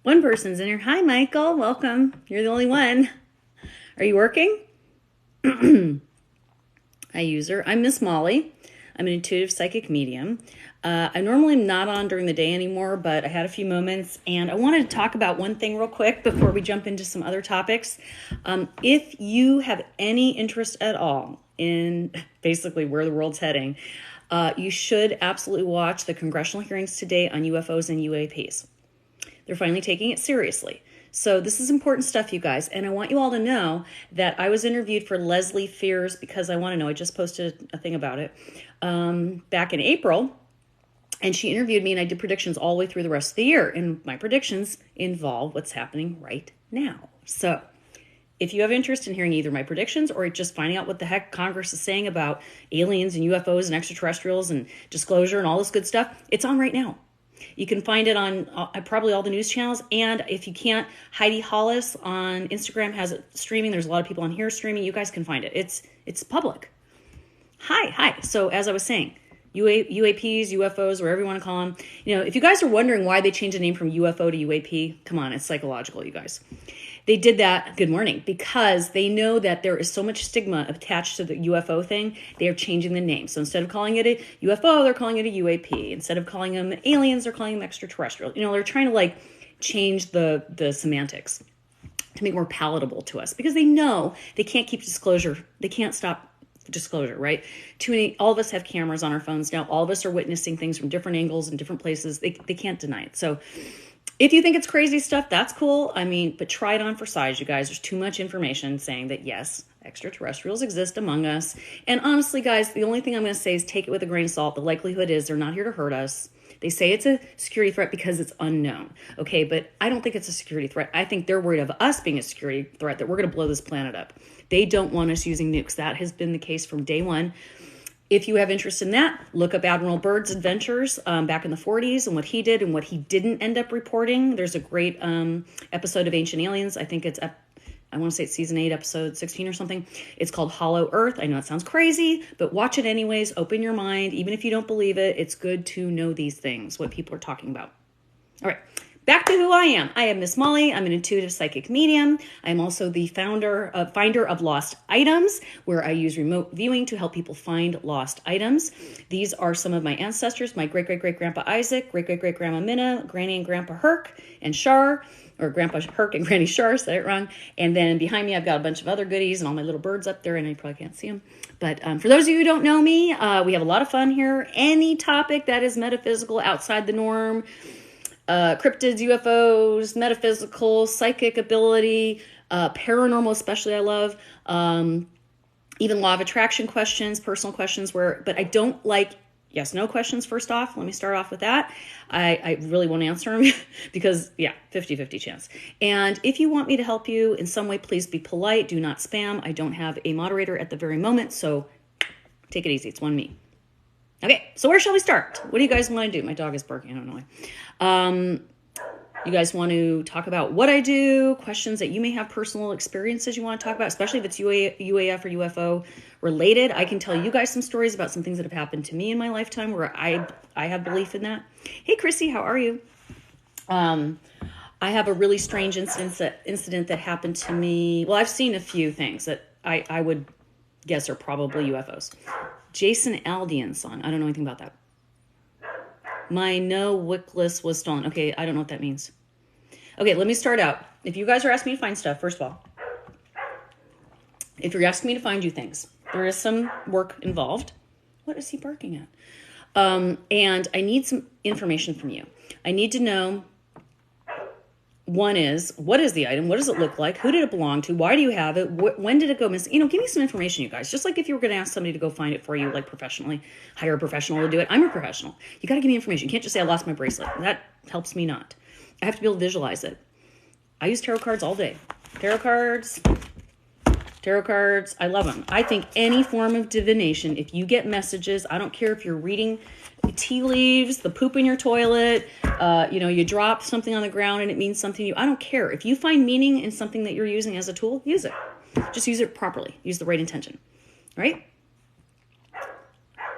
One person's in here. Hi, Michael. Welcome. You're the only one. Are you working? Hi, user. I'm Miss Molly. I'm an intuitive psychic medium. I normally am not on during the day anymore, but I had a few moments, and I wanted to talk about one thing real quick before we jump into some other topics. If you have any interest at all in basically where the world's heading, you should absolutely watch the congressional hearings today on UFOs and UAPs. They're finally taking it seriously. So this is important stuff, you guys. And I want you all to know that I was interviewed for Leslie Fears because I want to know. I just posted a thing about it back in April. And she interviewed me and I did predictions all the way through the rest of the year. And my predictions involve what's happening right now. So if you have interest in hearing either my predictions or just finding out what the heck Congress is saying about aliens and UFOs and extraterrestrials and disclosure and all this good stuff, it's on right now. You can find it on probably all the news channels. And if you can't, Heidi Hollis on Instagram has it streaming. There's a lot of people on here streaming. You guys can find it. It's public. Hi. So as I was saying, UAPs, UFOs, whatever you want to call them. You know, if you guys are wondering why they changed the name from UFO to UAP, come on, it's psychological, you guys. They did that, good morning, because they know that there is so much stigma attached to the UFO thing, they are changing the name. So instead of calling it a UFO, they're calling it a UAP. Instead of calling them aliens, they're calling them extraterrestrial. You know, they're trying to change the semantics to make it more palatable to us because they know they can't keep disclosure. They can't stop disclosure, right? Too many, all of us have cameras on our phones now. All of us are witnessing things from different angles and different places. They can't deny it. So if you think it's crazy stuff, that's cool. I mean, but try it on for size, you guys. There's too much information saying that, yes, extraterrestrials exist among us. And honestly, guys, the only thing I'm going to say is take it with a grain of salt. The likelihood is they're not here to hurt us. They say it's a security threat because it's unknown. Okay, but I don't think it's a security threat. I think they're worried of us being a security threat, that we're going to blow this planet up. They don't want us using nukes. That has been the case from day one. If you have interest in that, look up Admiral Byrd's adventures back in the 40s and what he did and what he didn't end up reporting. There's a great episode of Ancient Aliens. I think it's, I want to say it's season 8, episode 16 or something. It's called Hollow Earth. I know it sounds crazy, but watch it anyways. Open your mind. Even if you don't believe it, it's good to know these things, what people are talking about. All right. Back to who I am. I am Miss Molly. I'm an intuitive psychic medium. I'm also the finder of Lost Items, where I use remote viewing to help people find lost items. These are some of my ancestors, my great-great-great-grandpa Isaac, great-great-great-grandma Minna, Granny and Grandpa Herc, and Shar, or Grandpa Herc and Granny Shar, said it wrong. And then behind me, I've got a bunch of other goodies and all my little birds up there, and you probably can't see them. But for those of you who don't know me, we have a lot of fun here. Any topic that is metaphysical, outside the norm, cryptids, UFOs, metaphysical, psychic ability, paranormal especially I love, even law of attraction questions, personal questions but I don't like yes, no questions first off. Let me start off with that. I really won't answer them because, 50-50 chance. And if you want me to help you in some way, please be polite. Do not spam. I don't have a moderator at the very moment, so take it easy. It's one me. Okay, so where shall we start? What do you guys want to do? My dog is barking. I don't know why. You guys want to talk about what I do, questions that you may have, personal experiences you want to talk about, especially if it's UAF or UFO related. I can tell you guys some stories about some things that have happened to me in my lifetime where I have belief in that. Hey, Chrissy, how are you? I have a really strange incident that happened to me. Well, I've seen a few things that I would guess are probably UFOs. Jason Aldean song. I don't know anything about that. My no wickless was stolen. Okay, I don't know what that means. Okay, let me start out. If you guys are asking me to find stuff, first of all, if you're asking me to find you things, there is some work involved. What is he barking at? And I need some information from you. I need to know, one is, what is the item? What does it look like? Who did it belong to? Why do you have it? When did it go missing? Give me some information, you guys. Just like if you were going to ask somebody to go find it for you, like professionally, hire a professional to do it. I'm a professional. You got to give me information. You can't just say I lost my bracelet. That helps me not. I have to be able to visualize it. I use tarot cards all day. Tarot cards, I love them. I think any form of divination, if you get messages, I don't care if you're reading tea leaves, the poop in your toilet, you drop something on the ground and it means something to you. I don't care. If you find meaning in something that you're using as a tool, use it. Just use it properly. Use the right intention, right?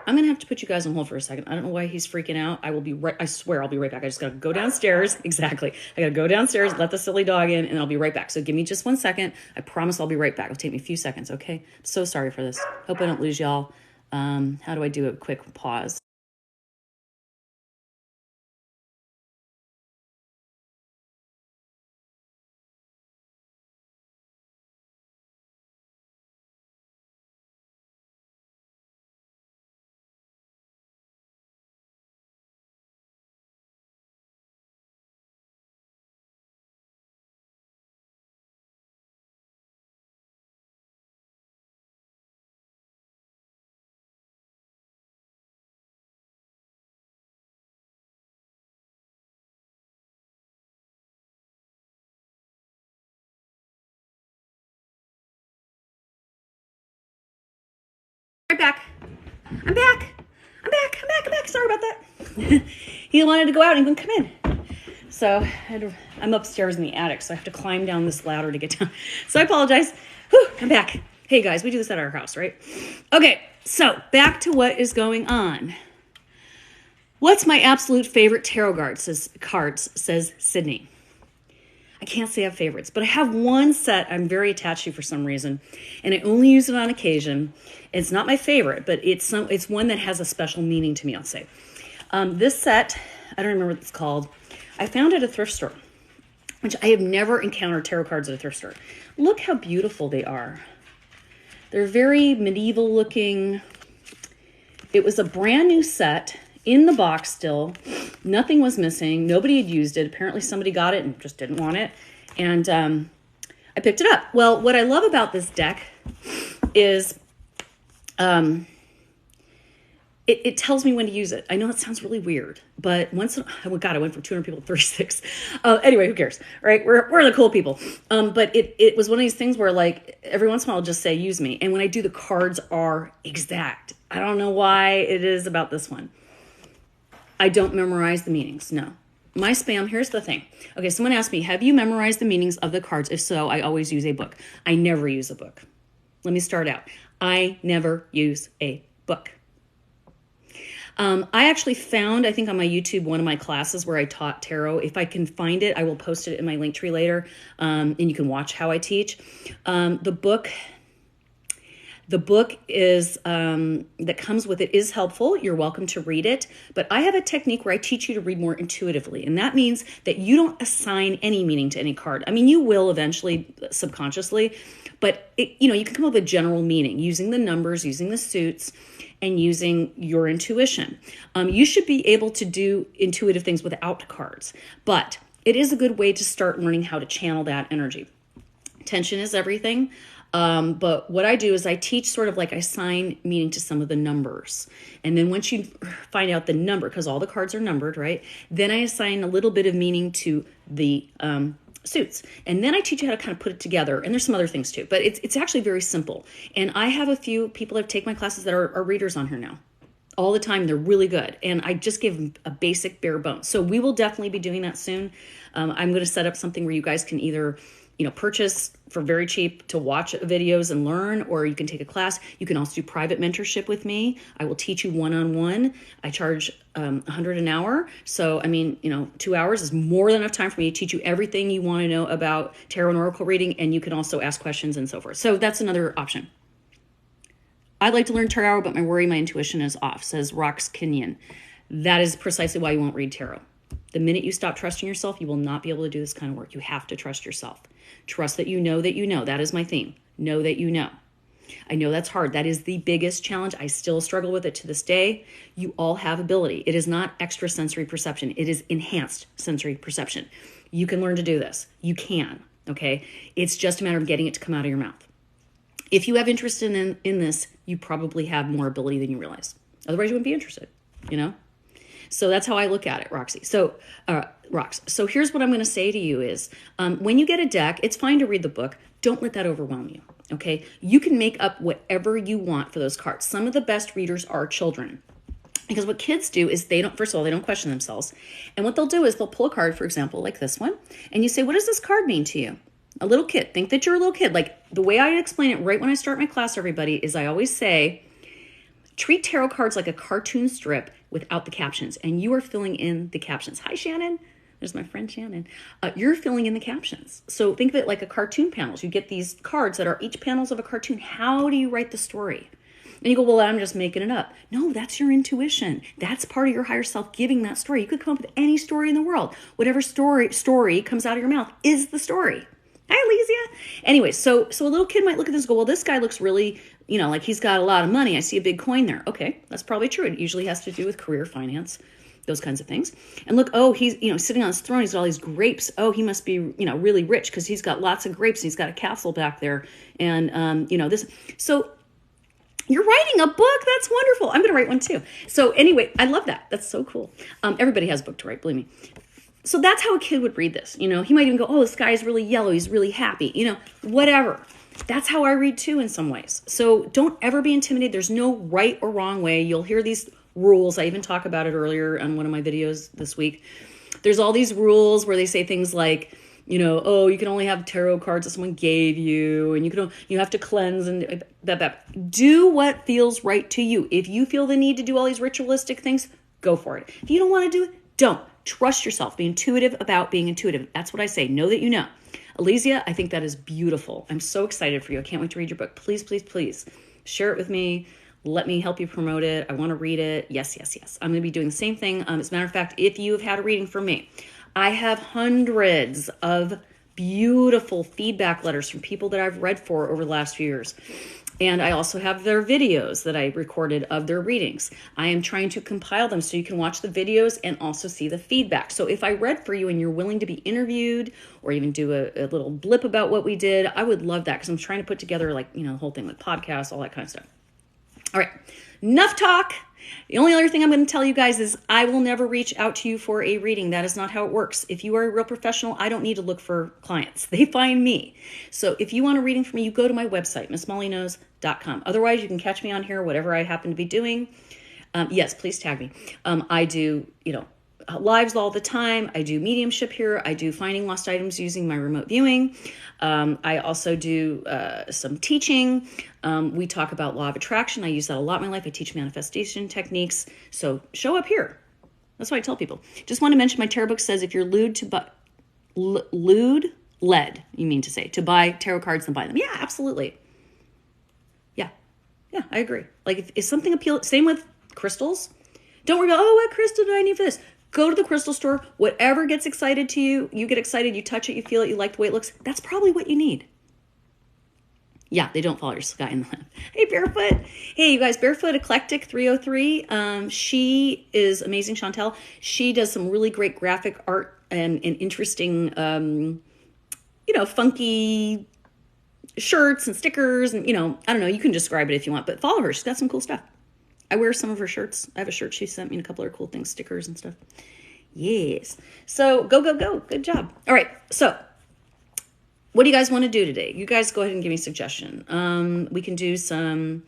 I'm going to have to put you guys on hold for a second. I don't know why he's freaking out. I swear I'll be right back. I just got to go downstairs. Exactly. I got to go downstairs, let the silly dog in, and I'll be right back. So give me just 1 second. I promise I'll be right back. It'll take me a few seconds, okay? I'm so sorry for this. Hope I don't lose y'all. How do I do a quick pause? Right back. I'm back. Sorry about that. He wanted to go out and he wouldn't come in. So I'm upstairs in the attic, so I have to climb down this ladder to get down. So I apologize. Whew, I'm back. Hey guys, we do this at our house, right? Okay, so back to what is going on. What's my absolute favorite tarot cards, says Sydney. I can't say I have favorites, but I have one set I'm very attached to for some reason, and I only use it on occasion. It's not my favorite, but it's one that has a special meaning to me, I'll say. This set, I don't remember what it's called. I found it at a thrift store, which I have never encountered tarot cards at a thrift store. Look how beautiful they are. They're very medieval looking. It was a brand new set in the box still. Nothing was missing. Nobody had used it. Apparently somebody got it and just didn't want it. And I picked it up. Well, what I love about this deck is it tells me when to use it. I know it sounds really weird, but oh God, I went from 200 people to 36. Anyway, who cares, right? We're the cool people. But it was one of these things where like every once in a while I'll just say, use me. And when I do, the cards are exact. I don't know why it is about this one. I don't memorize the meanings. No. My spam, here's the thing. Okay, someone asked me, have you memorized the meanings of the cards? If so, I always use a book. I never use a book. Let me start out. I never use a book. I actually found, I think on my YouTube, one of my classes where I taught tarot. If I can find it, I will post it in my link tree later, and you can watch how I teach. The book is that comes with it is helpful. You're welcome to read it. But I have a technique where I teach you to read more intuitively. And that means that you don't assign any meaning to any card. I mean, you will eventually subconsciously, but you can come up with a general meaning using the numbers, using the suits, and using your intuition. You should be able to do intuitive things without cards, but it is a good way to start learning how to channel that energy. Tension is everything. But what I do is I teach sort of like I assign meaning to some of the numbers. And then once you find out the number, because all the cards are numbered, right? Then I assign a little bit of meaning to the suits. And then I teach you how to kind of put it together. And there's some other things too, but it's actually very simple. And I have a few people that take my classes that are readers on here now. All the time. They're really good. And I just give them a basic bare bones. So we will definitely be doing that soon. I'm going to set up something where you guys can either purchase for very cheap to watch videos and learn, or you can take a class. You can also do private mentorship with me. I will teach you one-on-one. I charge $100 an hour. So, 2 hours is more than enough time for me to teach you everything you want to know about tarot and oracle reading, and you can also ask questions and so forth. So that's another option. I'd like to learn tarot, but my intuition is off, says Rox Kenyon. That is precisely why you won't read tarot. The minute you stop trusting yourself, you will not be able to do this kind of work. You have to trust yourself. Trust that you know that you know. That is my theme. Know that you know. I know that's hard. That is the biggest challenge. I still struggle with it to this day. You all have ability. It is not extrasensory perception. It is enhanced sensory perception. You can learn to do this. You can, okay? It's just a matter of getting it to come out of your mouth. If you have interest in this, you probably have more ability than you realize. Otherwise, you wouldn't be interested, So that's how I look at it, Roxy. So, Rox. So here's what I'm going to say to you is, when you get a deck, it's fine to read the book. Don't let that overwhelm you, okay? You can make up whatever you want for those cards. Some of the best readers are children. Because what kids do is they don't question themselves. And what they'll do is they'll pull a card, for example, like this one, and you say, what does this card mean to you? A little kid. Think that you're a little kid. Like the way I explain it right when I start my class, everybody, is I always say, Treat tarot cards like a cartoon strip without the captions, and you are filling in the captions. Hi, Shannon. There's my friend Shannon. You're filling in the captions. So think of it like a cartoon panels. You get these cards that are each panels of a cartoon. How do you write the story? And you go, well, I'm just making it up. No, that's your intuition. That's part of your higher self giving that story. You could come up with any story in the world. Whatever story comes out of your mouth is the story. Hi, Alicia. Anyway, so a little kid might look at this and go, well, this guy looks really, like he's got a lot of money. I see a big coin there. Okay, that's probably true. It usually has to do with career, finance, those kinds of things. And look, oh, he's, sitting on his throne. He's got all these grapes. Oh, he must be, really rich because he's got lots of grapes and he's got a castle back there. And, this. So you're writing a book. That's wonderful. I'm going to write one too. So anyway, I love that. That's so cool. Everybody has a book to write, believe me. So that's how a kid would read this. He might even go, oh, the sky is really yellow. He's really happy, whatever. That's how I read too in some ways. So don't ever be intimidated. There's no right or wrong way. You'll hear these rules. I even talk about it earlier on one of my videos this week. There's all these rules where they say things like, oh, you can only have tarot cards that someone gave you, and you have to cleanse and that. Do what feels right to you. If you feel the need to do all these ritualistic things, go for it. If you don't want to do it, don't. Trust yourself. Be intuitive about being intuitive. That's what I say. Know that you know. Alicia, I think that is beautiful. I'm so excited for you. I can't wait to read your book. Please, please, please share it with me. Let me help you promote it. I want to read it. Yes, yes, yes. I'm going to be doing the same thing. As a matter of fact, if you have had a reading from me, I have hundreds of beautiful feedback letters from people that I've read for over the last few years. And I also have their videos that I recorded of their readings. I am trying to compile them so you can watch the videos and also see the feedback. So if I read for you and you're willing to be interviewed or even do a little blip about what we did, I would love that because I'm trying to put together the whole thing with podcasts, all that kind of stuff. All right, enough talk. The only other thing I'm going to tell you guys is I will never reach out to you for a reading. That is not how it works. If you are a real professional, I don't need to look for clients. They find me. So if you want a reading from me, you go to my website, MissMollyKnows.com. Otherwise, you can catch me on here, whatever I happen to be doing. Yes, please tag me. I do, lives all the time. I do mediumship here. I do finding lost items using my remote viewing. I also do some teaching. We talk about law of attraction. I use that a lot in my life. I teach manifestation techniques. So show up here. That's what I tell people. Just want to mention my tarot book says if you're led, you mean to say, to buy tarot cards, then buy them. Yeah, absolutely. Yeah, I agree. Like if something appeals, same with crystals. Don't worry about, oh, what crystal do I need for this? Go to the crystal store. Whatever gets excited to you, you get excited, you touch it, you feel it, you like the way it looks. That's probably what you need. Yeah, they don't follow your sky in the lab. Hey, Barefoot. Hey, you guys, Barefoot Eclectic 303. She is amazing, Chantel. She does some really great graphic art and interesting, funky shirts and stickers. And, I don't know, you can describe it if you want, but follow her. She's got some cool stuff. I wear some of her shirts. I have a shirt she sent me and a couple of cool things, stickers and stuff. Yes. So go, go, go. Good job. All right. So what do you guys want to do today? You guys go ahead and give me a suggestion. We can do some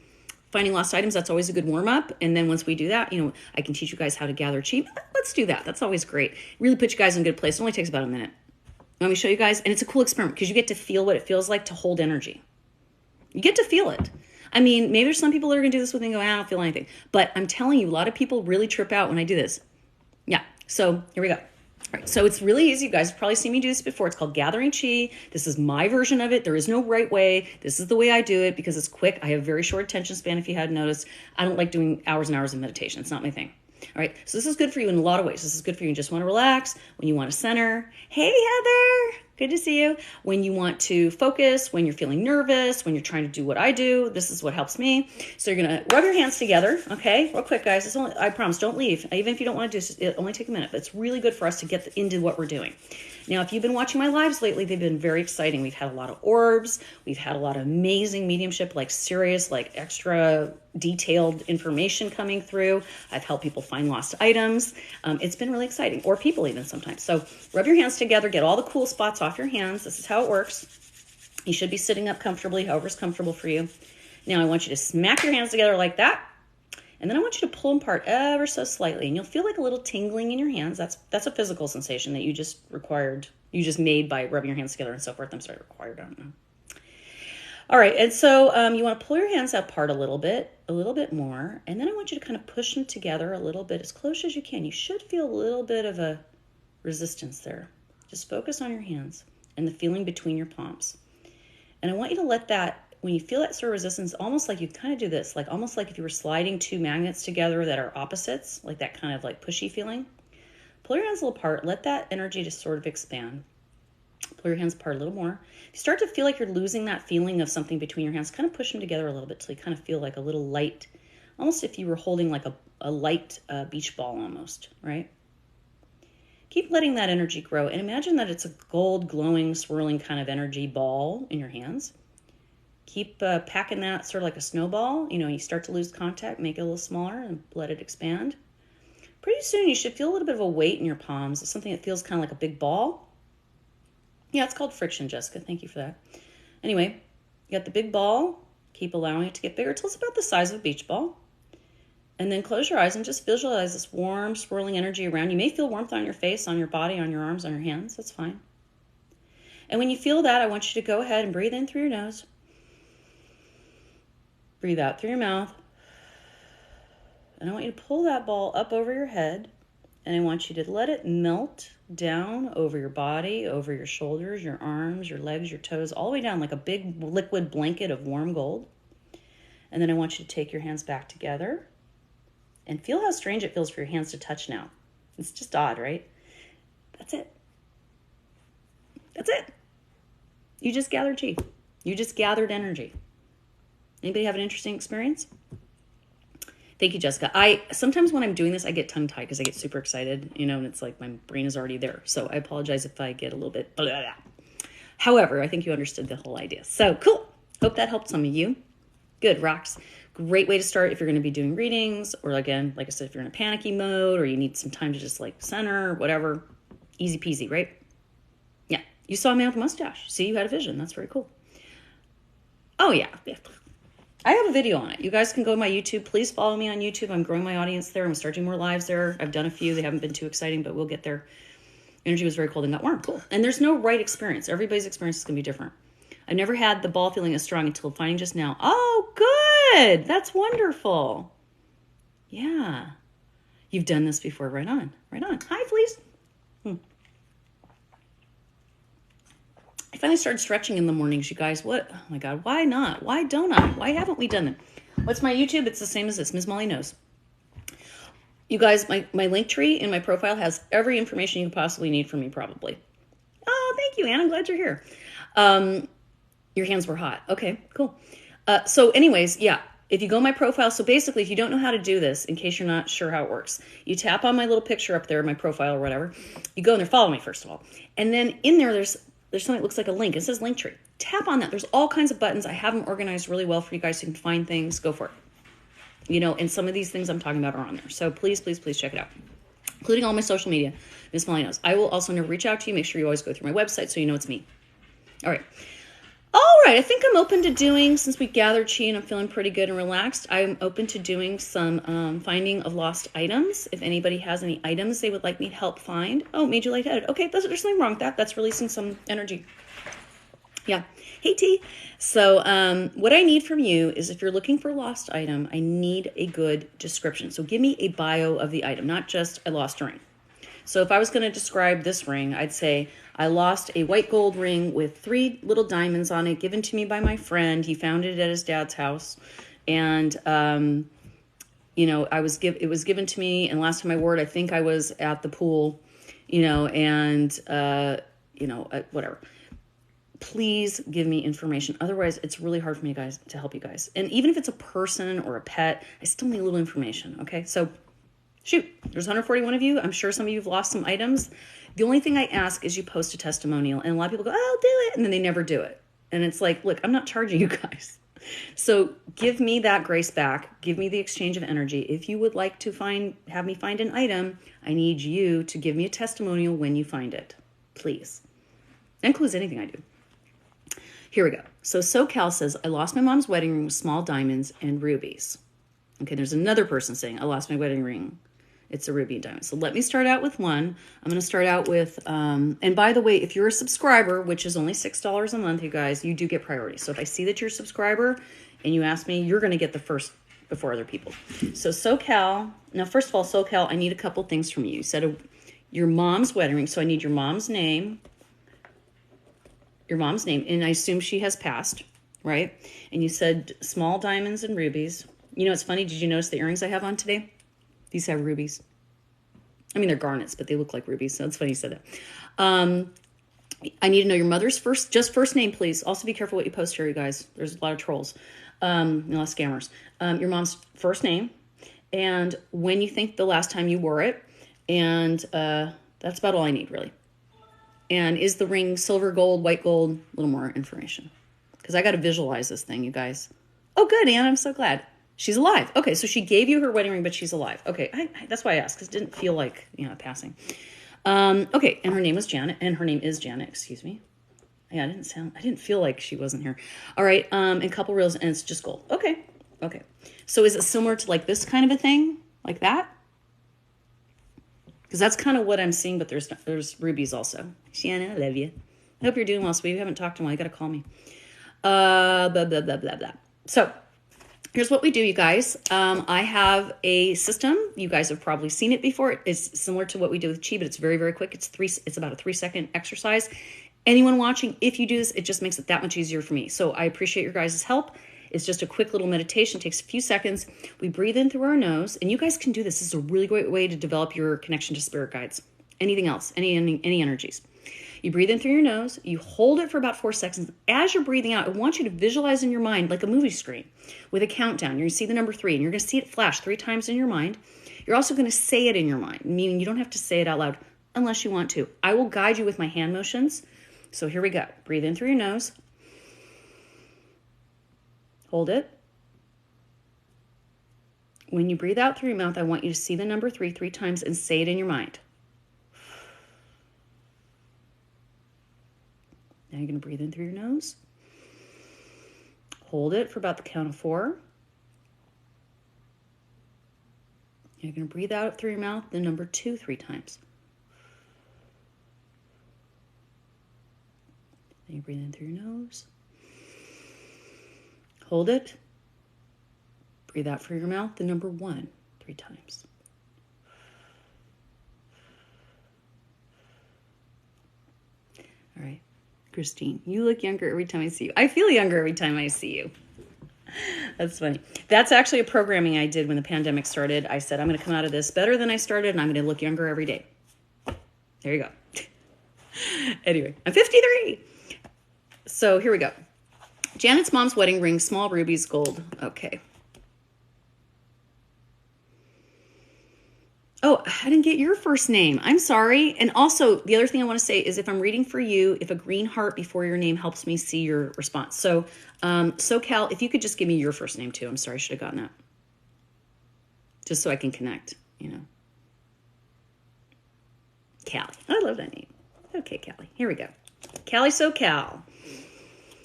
finding lost items. That's always a good warm up. And then once we do that, I can teach you guys how to gather chi. Let's do that. That's always great. Really put you guys in a good place. It only takes about a minute. Let me show you guys. And it's a cool experiment because you get to feel what it feels like to hold energy. You get to feel it. I mean, maybe there's some people that are going to do this with me and go, I don't feel anything. But I'm telling you, a lot of people really trip out when I do this. Yeah. So here we go. All right. So it's really easy. You guys have probably seen me do this before. It's called Gathering Chi. This is my version of it. There is no right way. This is the way I do it because it's quick. I have very short attention span, if you hadn't noticed. I don't like doing hours and hours of meditation. It's not my thing. All right. So this is good for you in a lot of ways. This is good for you. You just want to relax, when you want to center. Hey, Heather. Good to see you. When you want to focus, when you're feeling nervous, when you're trying to do what I do, this is what helps me. So you're going to rub your hands together. Okay. Real quick, guys. I promise, don't leave. Even if you don't want to do it, only take a minute. But it's really good for us to get into what we're doing. Now, if you've been watching my lives lately, they've been very exciting. We've had a lot of orbs. We've had a lot of amazing mediumship, like serious, like extra detailed information coming through. I've helped people find lost items. It's been really exciting, or people even sometimes. So rub your hands together, get all the cool spots off your hands. This is how it works. You should be sitting up comfortably, however's comfortable for you. Now I want you to smack your hands together like that. And then I want you to pull them apart ever so slightly. And you'll feel like a little tingling in your hands. That's a physical sensation that you just made by rubbing your hands together and so forth. I'm sorry, required, I don't know. All right, and so you want to pull your hands apart a little bit more, and then I want you to kind of push them together a little bit as close as you can. You should feel a little bit of a resistance there. Just focus on your hands and the feeling between your palms. And I want you to let that, when you feel that sort of resistance, almost like you kind of do this, like almost like if you were sliding two magnets together that are opposites, like that kind of like pushy feeling. Pull your hands a little apart, let that energy just sort of expand. Pull your hands apart a little more. If you start to feel like you're losing that feeling of something between your hands, kind of push them together a little bit till you kind of feel like a little light, almost if you were holding like a light beach ball almost, right? Keep letting that energy grow, and imagine that it's a gold, glowing, swirling kind of energy ball in your hands. Keep packing that sort of like a snowball. You start to lose contact, make it a little smaller and let it expand. Pretty soon you should feel a little bit of a weight in your palms. It's something that feels kind of like a big ball. Yeah, it's called friction, Jessica. Thank you for that. Anyway, you got the big ball. Keep allowing it to get bigger till it's about the size of a beach ball. And then close your eyes and just visualize this warm, swirling energy around. You may feel warmth on your face, on your body, on your arms, on your hands. That's fine. And when you feel that, I want you to go ahead and breathe in through your nose. Breathe out through your mouth. And I want you to pull that ball up over your head. And I want you to let it melt down over your body, over your shoulders, your arms, your legs, your toes, all the way down like a big liquid blanket of warm gold. And then I want you to take your hands back together. And feel how strange it feels for your hands to touch now. It's just odd, right? That's it. That's it. You just gathered chi. You just gathered energy. Anybody have an interesting experience? Thank you, Jessica. Sometimes when I'm doing this, I get tongue-tied because I get super excited, and it's like my brain is already there. So I apologize if I get a little bit blah, blah, blah. However, I think you understood the whole idea. So cool. Hope that helped some of you. Good, rocks. Great way to start if you're going to be doing readings, or again, like I said, if you're in a panicky mode or you need some time to just like center, whatever. Easy peasy, right? Yeah. You saw me with a mustache. See, you had a vision. That's very cool. Oh, yeah. I have a video on it. You guys can go to my YouTube. Please follow me on YouTube. I'm growing my audience there. I'm starting more lives there. I've done a few. They haven't been too exciting, but we'll get there. Energy was very cold and got warm. Cool. And there's no right experience. Everybody's experience is going to be different. I never had the ball feeling as strong until finding just now. Oh, good. That's wonderful. Yeah. You've done this before. Right on. Right on. Hi, Fleece. I finally started stretching in the mornings, you guys. What? Oh, my God. Why not? Why don't I? Why haven't we done it? What's my YouTube? It's the same as this. Ms. Molly knows. You guys, my link tree in my profile has every information you could possibly need from me, probably. Oh, thank you, Anne. I'm glad you're here. Your hands were hot. Okay, cool. So anyways, yeah, if you go to my profile, so basically if you don't know how to do this, in case you're not sure how it works, you tap on my little picture up there, my profile or whatever. You go in there, follow me first of all. And then in there, there's something that looks like a link. It says Linktree. Tap on that. There's all kinds of buttons. I have them organized really well for you guys so you can find things. Go for it. And some of these things I'm talking about are on there. So please, please, please check it out, including all my social media. Miss Molly knows. I will also never reach out to you. Make sure you always go through my website so you know it's me. All right. I think I'm open to doing, since we gathered chi and I'm feeling pretty good and relaxed, I'm open to doing some finding of lost items. If anybody has any items they would like me to help find. Oh, made you lightheaded. Okay, there's nothing wrong with that. That's releasing some energy. Yeah. Hey, T. So what I need from you is, if you're looking for a lost item, I need a good description. So give me a bio of the item, not just I lost a ring. So if I was going to describe this ring, I'd say I lost a white gold ring with 3 little diamonds on it, given to me by my friend. He found it at his dad's house. And, it was given to me. And last time I wore it, I think I was at the pool, whatever. Please give me information. Otherwise, it's really hard for me, guys, to help you guys. And even if it's a person or a pet, I still need a little information. Okay. So shoot, there's 141 of you. I'm sure some of you have lost some items. The only thing I ask is you post a testimonial, and a lot of people go, I'll do it. And then they never do it. And it's like, look, I'm not charging you guys. So give me that grace back. Give me the exchange of energy. If you would like to have me find an item, I need you to give me a testimonial when you find it, please. That includes anything I do. Here we go. So SoCal says, I lost my mom's wedding ring with small diamonds and rubies. Okay, there's another person saying, I lost my wedding ring It's a ruby and diamond. So let me start out with one. I'm going to start out with, and by the way, if you're a subscriber, which is only $6 a month, you guys, you do get priority. So if I see that you're a subscriber and you ask me, you're going to get the first before other people. So SoCal, now first of all, SoCal, I need a couple things from you. You said your mom's wedding ring, so I need your mom's name, and I assume she has passed, right? And you said small diamonds and rubies. You know, it's funny, did you notice the earrings I have on today? These have rubies. I mean, they're garnets, but they look like rubies, so it's funny you said that. I need to know your mother's first name, please. Also be careful what you post here, you guys. There's a lot of trolls, a lot of scammers. Your mom's first name, and when you think the last time you wore it, and that's about all I need, really. And is the ring silver, gold, white gold? A little more information. Because I got to visualize this thing, you guys. Oh, good, Anna. I'm so glad. She's alive. Okay, so she gave you her wedding ring, but she's alive. Okay, that's why I asked, because it didn't feel like, passing. Okay, and her name was Janet, and her name is Janet, excuse me. Yeah, I didn't feel like she wasn't here. All right, and a couple reels, and it's just gold. Okay. So is it similar to like this kind of a thing? Like that? Because that's kind of what I'm seeing, but there's rubies also. Shanna, I love you. I hope you're doing well, sweetie. We haven't talked in a while. You got to call me. Blah, blah, blah, blah, blah. So here's what we do, you guys. I have a system. You guys have probably seen it before. It's similar to what we do with Chi, but it's very, very quick. It's about a 3-second exercise. Anyone watching, if you do this, it just makes it that much easier for me. So I appreciate your guys' help. It's just a quick little meditation. It takes a few seconds. We breathe in through our nose, and you guys can do this. This is a really great way to develop your connection to spirit guides. Anything else, any energies. You breathe in through your nose. You hold it for about 4 seconds. As you're breathing out, I want you to visualize in your mind like a movie screen with a countdown. You're going to see the number 3, and you're going to see it flash 3 times in your mind. You're also going to say it in your mind, meaning you don't have to say it out loud unless you want to. I will guide you with my hand motions. So here we go. Breathe in through your nose. Hold it. When you breathe out through your mouth, I want you to see the number 3 times and say it in your mind. Now you're going to breathe in through your nose. Hold it for about the count of 4. You're going to breathe out through your mouth the number 2 3 times. Then you breathe in through your nose. Hold it. Breathe out through your mouth the number 1 3 times. All right. Christine, you look younger every time I see you. I feel younger every time I see you. That's funny. That's actually a programming I did when the pandemic started. I said, I'm going to come out of this better than I started, and I'm going to look younger every day. There you go. Anyway, I'm 53. So here we go. Janet's mom's wedding ring, small rubies, gold. Okay. Oh, I didn't get your first name. I'm sorry. And also, the other thing I want to say is if I'm reading for you, if a green heart before your name helps me see your response. So, SoCal, if you could just give me your first name too. I'm sorry, I should have gotten that. Just so I can connect, Callie. I love that name. Okay, Callie. Here we go. Callie SoCal.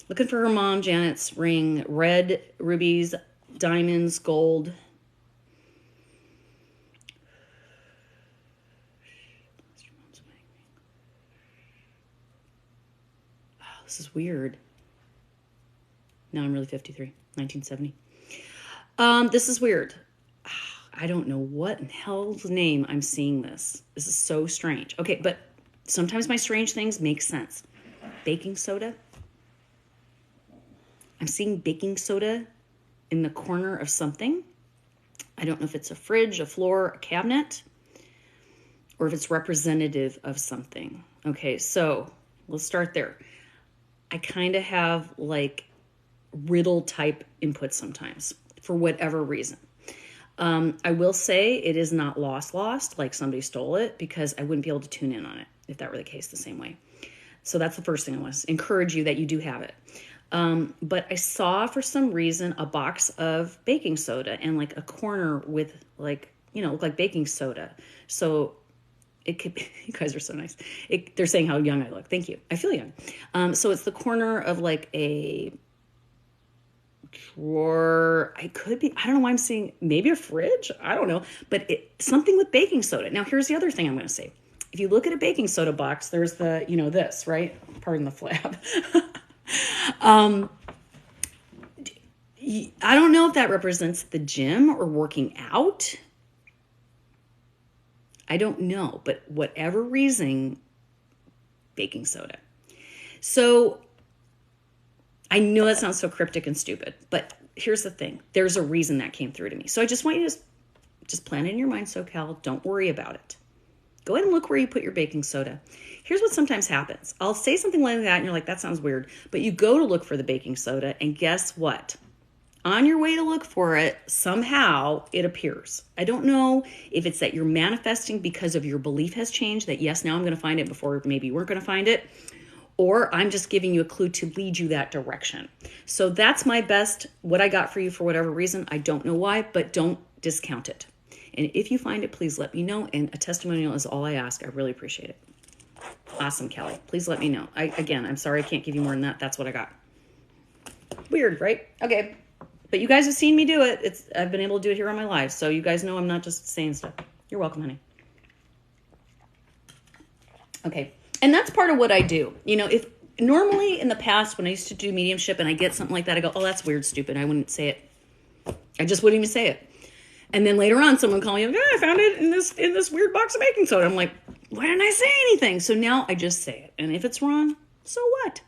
Looking for her mom, Janet's ring. Red, rubies, diamonds, gold. Oh, this is weird. Now I'm really 53. 1970. This is weird. I don't know what in hell's name I'm seeing this. This is so strange. Okay, but sometimes my strange things make sense. Baking soda. I'm seeing baking soda in the corner of something. I don't know if it's a fridge, a floor, a cabinet, or if it's representative of something. Okay, so let's start there. I kind of have like riddle type input sometimes for whatever reason. I will say it is not lost, like somebody stole it, because I wouldn't be able to tune in on it if that were the case the same way. So that's the first thing I want to encourage you that you do have it. But I saw for some reason a box of baking soda and like a corner with like, look like baking soda. So it could be, you guys are so nice. They're saying how young I look. Thank you. I feel young. So it's the corner of like a drawer. I don't know why I'm seeing maybe a fridge. I don't know, but something with baking soda. Now, here's the other thing I'm going to say. If you look at a baking soda box, there's the, this, right? Pardon the flab. I don't know if that represents the gym or working out. I don't know, but whatever reason, baking soda. So I know that sounds so cryptic and stupid, but here's the thing. There's a reason that came through to me. So I just want you to just plan it in your mind, SoCal. Don't worry about it. Go ahead and look where you put your baking soda. Here's what sometimes happens. I'll say something like that and you're like, that sounds weird. But you go to look for the baking soda and guess what? On your way to look for it, somehow it appears. I don't know if it's that you're manifesting because of your belief has changed, that yes, now I'm going to find it before maybe you weren't going to find it, or I'm just giving you a clue to lead you that direction. So that's my best, what I got for you for whatever reason. I don't know why, but don't discount it. And if you find it, please let me know. And a testimonial is all I ask. I really appreciate it. Awesome, Kelly. Please let me know. I'm sorry I can't give you more than that. That's what I got. Weird, right? Okay. But you guys have seen me do it. I've been able to do it here on my live. So you guys know I'm not just saying stuff. You're welcome, honey. Okay. And that's part of what I do. If normally in the past when I used to do mediumship and I get something like that, I go, oh, that's weird, stupid. I wouldn't say it. I just wouldn't even say it. And then later on, someone called me, like, I found it in this weird box of baking soda. I'm like, why didn't I say anything? So now I just say it. And if it's wrong, so what?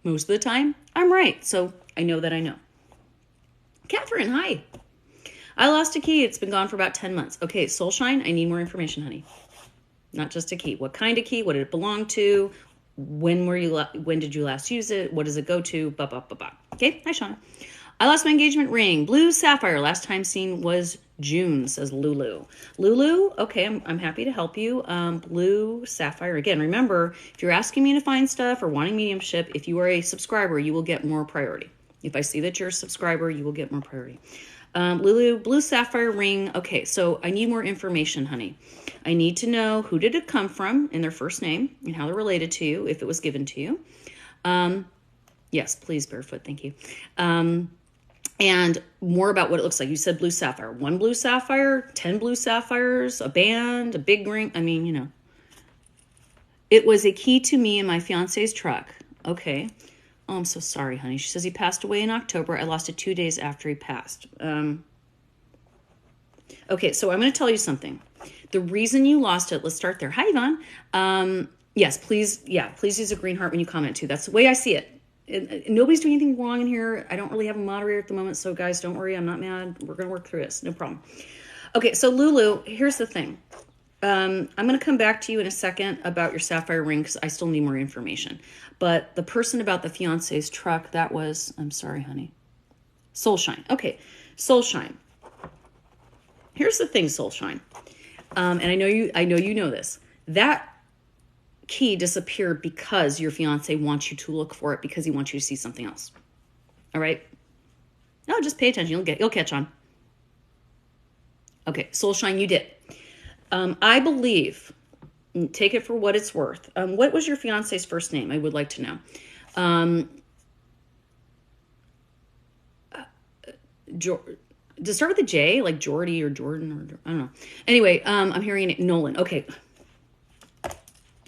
Most of the time, I'm right. So I know that I know. Catherine, hi. I lost a key. It's been gone for about 10 months. Okay, Soulshine, I need more information, honey. Not just a key. What kind of key? What did it belong to? When did you last use it? What does it go to? Blah, blah, blah, blah. Okay, hi, Shauna. I lost my engagement ring. Blue sapphire. Last time seen was June, says Lulu. Lulu, okay, I'm happy to help you. Blue sapphire. Again, remember, if you're asking me to find stuff or wanting mediumship, if you are a subscriber, you will get more priority. If I see that you're a subscriber, you will get more priority. Lulu, blue sapphire ring. Okay, so I need more information, honey. I need to know who did it come from and their first name and how they're related to you, if it was given to you. Yes, please, Barefoot. Thank you. And more about what it looks like. You said blue sapphire. 1 blue sapphire, 10 blue sapphires, a band, a big ring. I mean, It was a key to me and my fiance's truck. Okay. Oh, I'm so sorry, honey. She says he passed away in October. I lost it 2 days after he passed. Okay, so I'm going to tell you something. The reason you lost it, let's start there. Hi, Yvonne. Yes, please use a green heart when you comment too. That's the way I see it. Nobody's doing anything wrong in here. I don't really have a moderator at the moment, so guys, don't worry. I'm not mad. We're going to work through this. No problem. Okay, so Lulu, here's the thing. I'm going to come back to you in a second about your sapphire ring because I still need more information. But the person about the fiance's truck, that was, I'm sorry, honey. Soulshine. Okay, Soulshine. Here's the thing, Soulshine. And I know you know this. That key disappeared because your fiance wants you to look for it because he wants you to see something else. All right? No, just pay attention. You'll catch on. Okay, Soulshine, you did. I believe, take it for what it's worth. What was your fiance's first name? I would like to know. Does it start with a J, like Jordy or Jordan, or I don't know. Anyway, I'm hearing it, Nolan. Okay.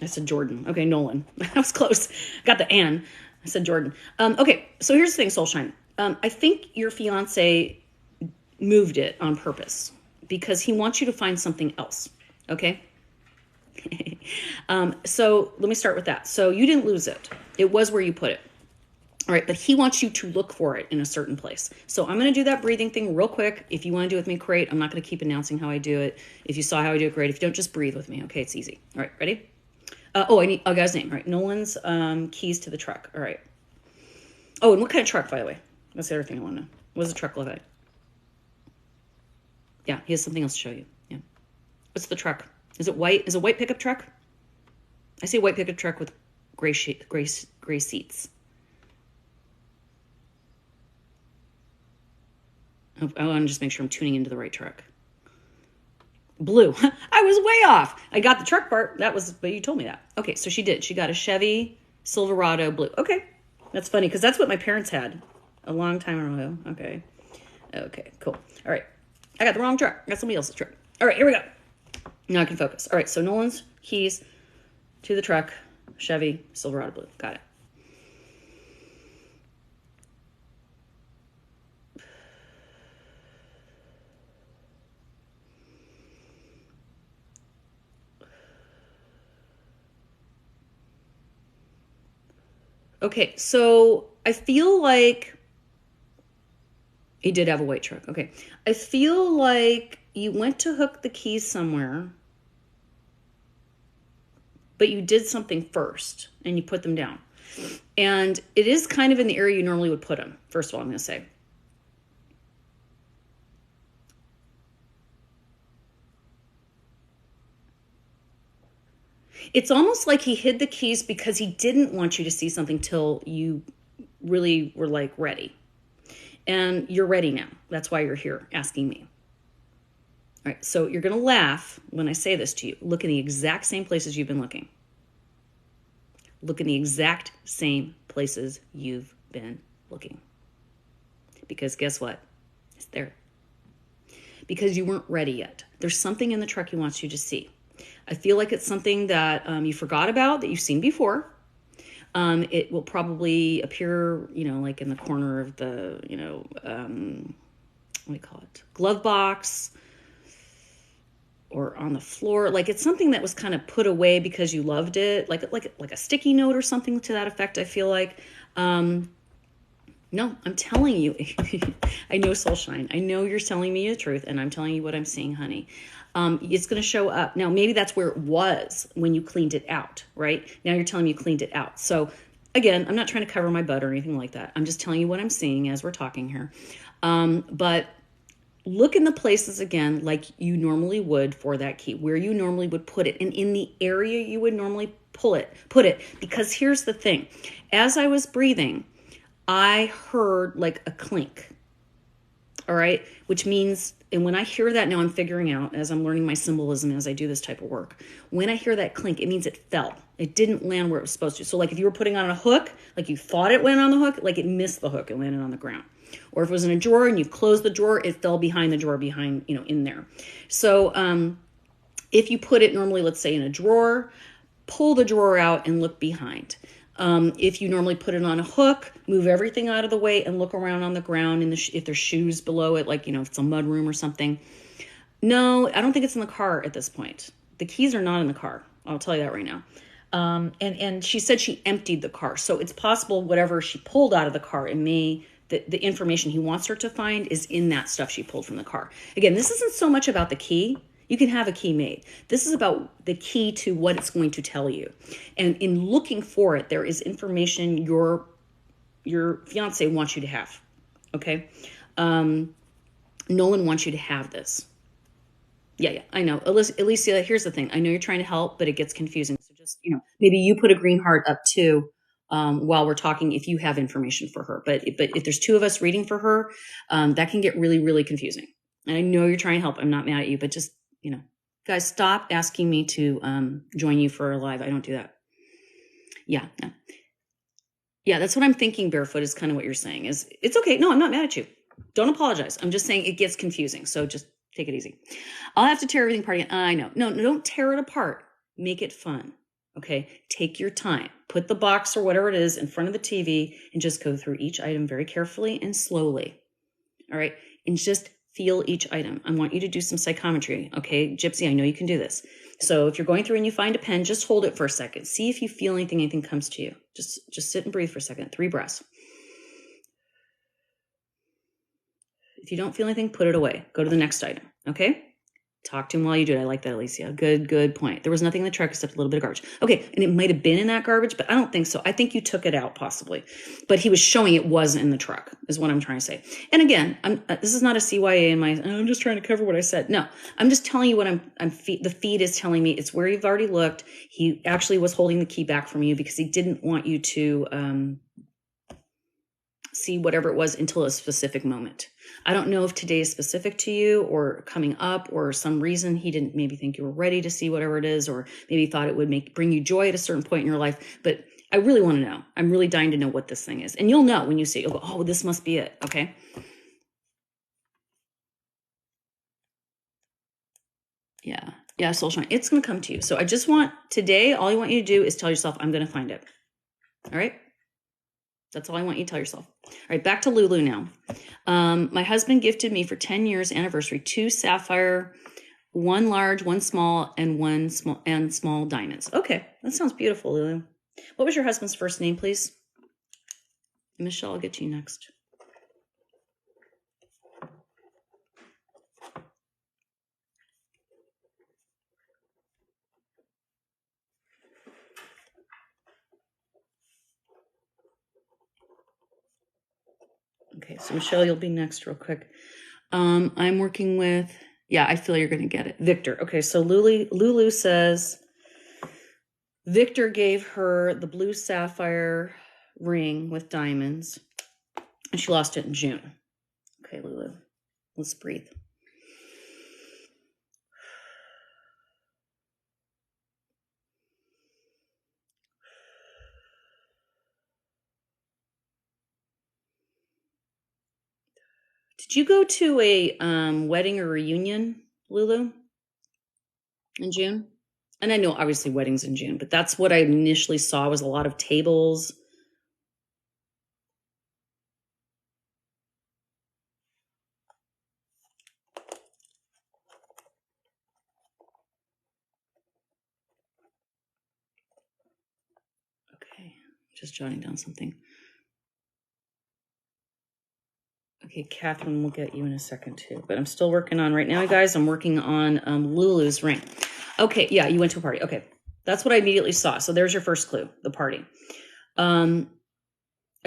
I said Jordan. Okay, Nolan. I was close. Got the N. I said Jordan. Okay, so here's the thing, Soulshine. I think your fiance moved it on purpose because he wants you to find something else. Okay? So let me start with that. So you didn't lose it. It was where you put it. All right, but he wants you to look for it in a certain place. So I'm going to do that breathing thing real quick. If you want to do it with me, great. I'm not going to keep announcing how I do it. If you saw how I do it, great. If you don't, just breathe with me. Okay, it's easy. All right, ready? I need a guy's name. All right, Nolan's keys to the truck. All right. Oh, and what kind of truck, by the way? That's the other thing I want to know. What does the truck look like? Yeah, he has something else to show you. Yeah. What's the truck? Is it white? Is it a white pickup truck? I see a white pickup truck with gray seats. I want to just make sure I'm tuning into the right truck. Blue. I was way off. I got the truck part. But you told me that. Okay, so she did. She got a Chevy Silverado blue. Okay, that's funny because that's what my parents had. A long time in a row. Okay. Okay, cool. All right. I got the wrong truck. I got somebody else's truck. All right, here we go. Now I can focus. All right, so Nolan's keys to the truck, Chevy Silverado Blue. Got it. Okay, so I feel like he did have a white truck. Okay. I feel like you went to hook the keys somewhere, but you did something first and you put them down. And it is kind of in the area you normally would put them. First of all, I'm going to say. It's almost like he hid the keys because he didn't want you to see something till you really were like ready. And you're ready now. That's why you're here asking me. All right, so you're going to laugh when I say this to you. Look in the exact same places you've been looking. Look in the exact same places you've been looking. Because guess what? It's there. Because you weren't ready yet. There's something in the truck he wants you to see. I feel like it's something that you forgot about, that you've seen before. It will probably appear, like in the corner of the, what do you call it? Glove box, or on the floor. Like it's something that was kind of put away because you loved it, like a sticky note or something to that effect, I feel like. No, I'm telling you. I know, Soulshine. I know you're telling me the truth, and I'm telling you what I'm seeing, honey. It's going to show up. Now, maybe that's where it was when you cleaned it out, right? Now you're telling me you cleaned it out. So, again, I'm not trying to cover my butt or anything like that. I'm just telling you what I'm seeing as we're talking here. But look in the places again like you normally would for that key, where you normally would put it, and in the area you would normally put it. Because here's the thing. As I was breathing, I heard like a clink. All right. Which means, and when I hear that now, I'm figuring out as I'm learning my symbolism as I do this type of work. When I hear that clink, it means it fell. It didn't land where it was supposed to. So like if you were putting on a hook, like you thought it went on the hook, like it missed the hook and landed on the ground. Or if it was in a drawer and you closed the drawer, it fell behind the drawer behind, in there. So if you put it normally, let's say in a drawer, pull the drawer out and look behind. If you normally put it on a hook, move everything out of the way and look around on the ground, and if there's shoes below it, like, if it's a mud room or something. No, I don't think it's in the car at this point. The keys are not in the car. I'll tell you that right now. And she said she emptied the car. So it's possible whatever she pulled out of the car, the information he wants her to find is in that stuff she pulled from the car. Again, this isn't so much about the key. You can have a key made. This is about the key to what it's going to tell you. And in looking for it, there is information your fiance wants you to have. Okay? Nolan wants you to have this. Yeah, I know. Alicia, here's the thing. I know you're trying to help, but it gets confusing. So just, maybe you put a green heart up too while we're talking if you have information for her. But if there's two of us reading for her, that can get really, really confusing. And I know you're trying to help. I'm not mad at you, but just, guys, stop asking me to join you for a live. I don't do that. Yeah. Yeah, that's what I'm thinking, Barefoot, is kind of what you're saying. Is it's okay. No, I'm not mad at you. Don't apologize. I'm just saying it gets confusing. So just take it easy. I'll have to tear everything apart again. I know. No, don't tear it apart. Make it fun. Okay? Take your time. Put the box or whatever it is in front of the TV and just go through each item very carefully and slowly. All right? And just feel each item. I want you to do some psychometry. Okay, Gypsy, I know you can do this. So if you're going through and you find a pen, just hold it for a second. See if you feel anything comes to you. Just sit and breathe for a second. 3 breaths. If you don't feel anything, put it away. Go to the next item. Okay? Talk to him while you do it. I like that, Alicia. Good point. There was nothing in the truck except a little bit of garbage. Okay, and it might have been in that garbage, but I don't think so. I think you took it out possibly. But he was showing it was in the truck, is what I'm trying to say. And again, this is not a CYA in my, I'm just trying to cover what I said. No, I'm just telling you what the feed is telling me. It's where you've already looked. He actually was holding the key back from you because he didn't want you to see whatever it was until a specific moment. I don't know if today is specific to you or coming up or some reason he didn't maybe think you were ready to see whatever it is, or maybe thought it would bring you joy at a certain point in your life. But I really want to know. I'm really dying to know what this thing is. And you'll know when you see it. You'll go, oh, this must be it. Okay. Yeah. Yeah, soul shine. It's going to come to you. So I just want today, all I want you to do is tell yourself, I'm going to find it. All right. That's all I want you to tell yourself. All right. Back to Lulu now. My husband gifted me for 10 years anniversary, 2 sapphire, 1 large, 1 small, and small diamonds. Okay. That sounds beautiful, Lulu. What was your husband's first name, please? Michelle, I'll get to you next. Okay, so Michelle, you'll be next real quick. I'm working with, yeah, I feel you're going to get it. Victor. Okay, so Lulu says Victor gave her the blue sapphire ring with diamonds, and she lost it in June. Okay, Lulu, let's breathe. Did you go to a wedding or reunion, Lulu, in June? And I know obviously weddings in June, but that's what I initially saw was a lot of tables. Okay, just jotting down something. Okay, Catherine will get you in a second too, but I'm still working on right now, guys. I'm working on Lulu's ring. Okay, yeah, you went to a party. Okay, that's what I immediately saw. So there's your first clue, the party. I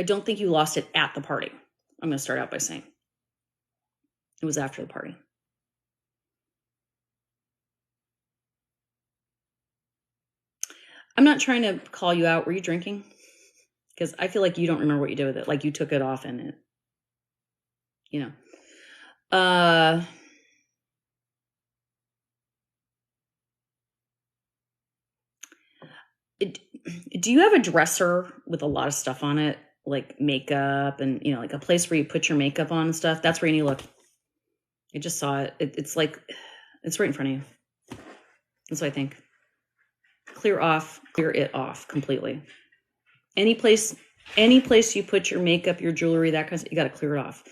don't think you lost it at the party. I'm going to start out by saying it was after the party. I'm not trying to call you out. Were you drinking? Because I feel like you don't remember what you did with it. Like you took it off and it, you know. Do you have a dresser with a lot of stuff on it, like makeup and, you know, like a place where you put your makeup on and stuff? That's where you need to look. I just saw it. It's like, it's right in front of you. That's what I think. Clear it off completely. Any place you put your makeup, your jewelry, that kind of stuff, you got to clear it off.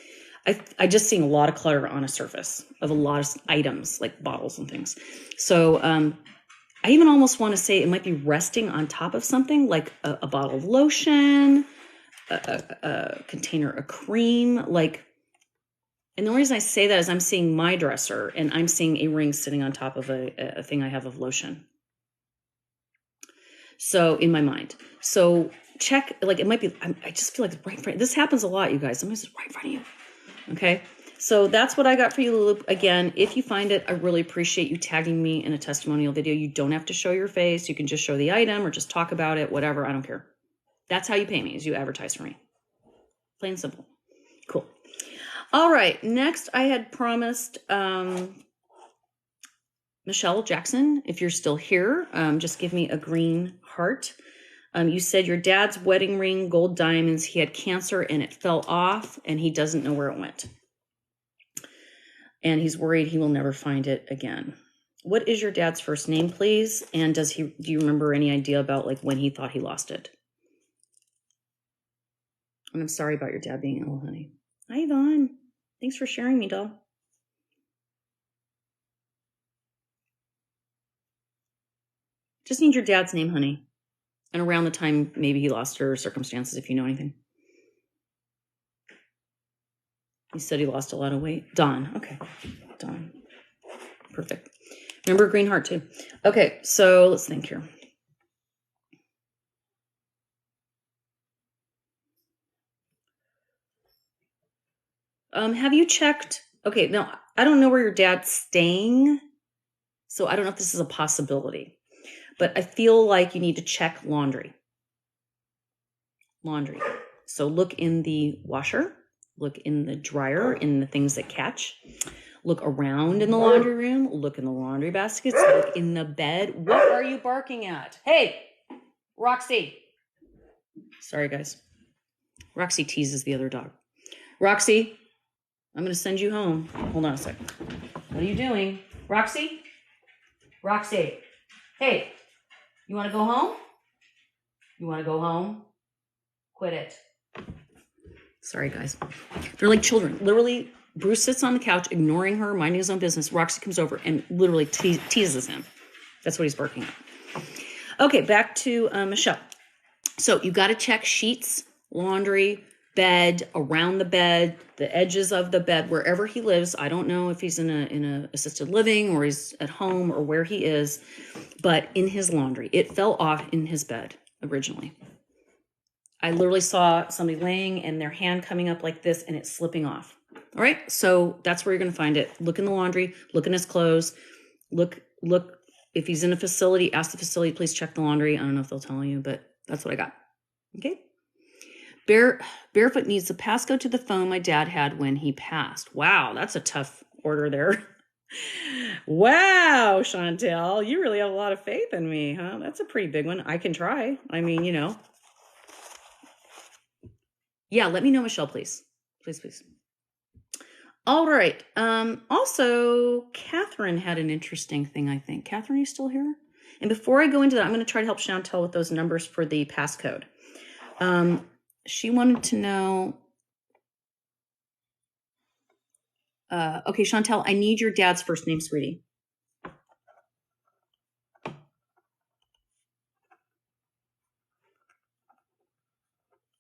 I just seen a lot of clutter on a surface of a lot of items like bottles and things. So I even almost want to say it might be resting on top of something like a bottle of lotion, a container of cream, like. And the only reason I say that is I'm seeing my dresser and I'm seeing a ring sitting on top of a thing I have of lotion. So in my mind, so check, like it might be, I just feel like it's right in front. This happens a lot, you guys. Sometimes it's right in front of you. Okay. So that's what I got for you, Lulu. Again, if you find it, I really appreciate you tagging me in a testimonial video. You don't have to show your face. You can just show the item or just talk about it, whatever. I don't care. That's how you pay me, is you advertise for me. Plain and simple. Cool. All right. Next, I had promised Michelle Jackson, if you're still here, just give me a green heart. You said your dad's wedding ring, gold diamonds, he had cancer and it fell off and he doesn't know where it went. And he's worried he will never find it again. What is your dad's first name, please? And do you remember any idea about like when he thought he lost it? And I'm sorry about your dad being ill, honey. Hi, Yvonne. Thanks for sharing me, doll. Just need your dad's name, honey. And around the time maybe he lost her, circumstances, if you know anything. He said he lost a lot of weight. Dawn. Okay. Dawn. Perfect. Remember green heart too. Okay, so let's think here. Have you checked? Okay, now I don't know where your dad's staying, so I don't know if this is a possibility, but I feel like you need to check laundry. Laundry. So look in the washer, look in the dryer, in the things that catch. Look around in the laundry room, look in the laundry baskets, look in the bed. What are you barking at? Hey, Roxy. Sorry, guys. Roxy teases the other dog. Roxy, I'm going to send you home. Hold on a second. What are you doing? Roxy? Roxy. Hey, you want to go home? You want to go home? Quit it. Sorry, guys. They're like children. Literally, Bruce sits on the couch, ignoring her, minding his own business. Roxy comes over and literally teases him. That's what he's barking at. Okay, back to Michelle. So you got to check sheets, laundry, bed, around the bed, the edges of the bed, wherever he lives. I don't know if he's in a assisted living or he's at home or where he is, but in his laundry. It fell off in his bed originally. I literally saw somebody laying and their hand coming up like this and it's slipping off. All right, so that's where you're going to find it. Look in the laundry, look in his clothes, look. If he's in a facility, ask the facility, please check the laundry. I don't know if they'll tell you, but that's what I got. Okay. Barefoot needs the passcode to the phone my dad had when he passed. Wow, that's a tough order there. Wow, Chantel, you really have a lot of faith in me, huh? That's a pretty big one. I can try. I mean, you know. Yeah, let me know, Michelle, please. Please. All right. Also, Catherine had an interesting thing, I think. Catherine, are you still here? And before I go into that, I'm going to try to help Chantel with those numbers for the passcode. She wanted to know, okay, Chantel, I need your dad's first name, sweetie.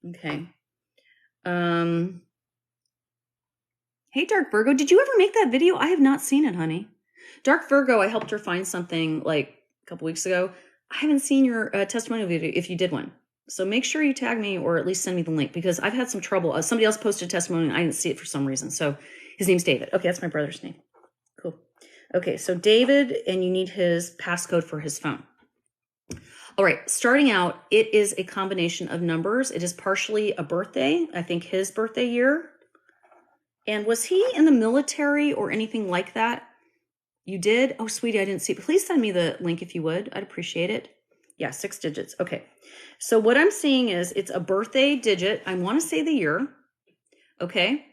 Okay. Hey, Dark Virgo, did you ever make that video? I have not seen it, honey. Dark Virgo, I helped her find something like a couple weeks ago. I haven't seen your testimonial video if you did one. So make sure you tag me or at least send me the link because I've had some trouble. Somebody else posted a testimony and I didn't see it for some reason. So his name's David. Okay, that's my brother's name. Cool. Okay, so David, and you need his passcode for his phone. All right, starting out, it is a combination of numbers. It is partially a birthday, I think his birthday year. And was he in the military or anything like that? You did? Oh, sweetie, I didn't see it. Please send me the link if you would. I'd appreciate it. Yeah, 6 digits. Okay. So what I'm seeing is it's a birthday digit. I want to say the year. Okay.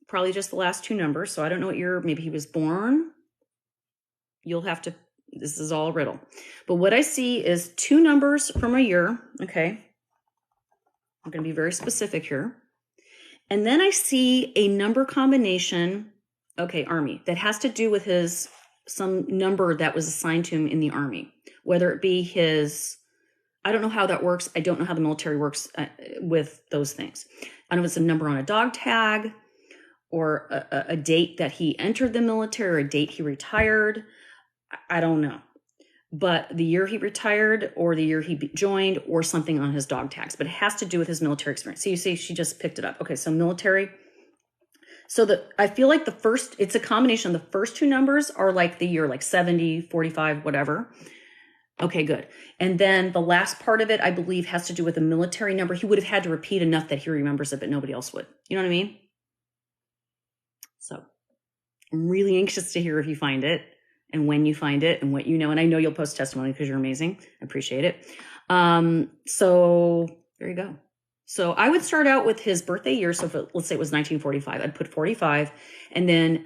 Probably just the last 2 numbers. So I don't know what year. Maybe he was born. You'll have to, this is all a riddle. But what I see is 2 numbers from a year. Okay. I'm going to be very specific here. And then I see a number combination. Okay, Army. That has to do with some number that was assigned to him in the Army. Whether it be his, I don't know how that works. I don't know how the military works with those things. I don't know if it's a number on a dog tag or a date that he entered the military or a date he retired. I don't know. But the year he retired or the year he joined or something on his dog tags. But it has to do with his military experience. So you see, she just picked it up. Okay, so military. So I feel like it's a combination. The first 2 numbers are like the year, like 70, 45, whatever. Okay, good. And then the last part of it, I believe, has to do with a military number. He would have had to repeat enough that he remembers it, but nobody else would. You know what I mean? So I'm really anxious to hear if you find it and when you find it and what you know. And I know you'll post testimony because you're amazing. I appreciate it. So there you go. So I would start out with his birthday year. So let's say it was 1945, I'd put 45 and then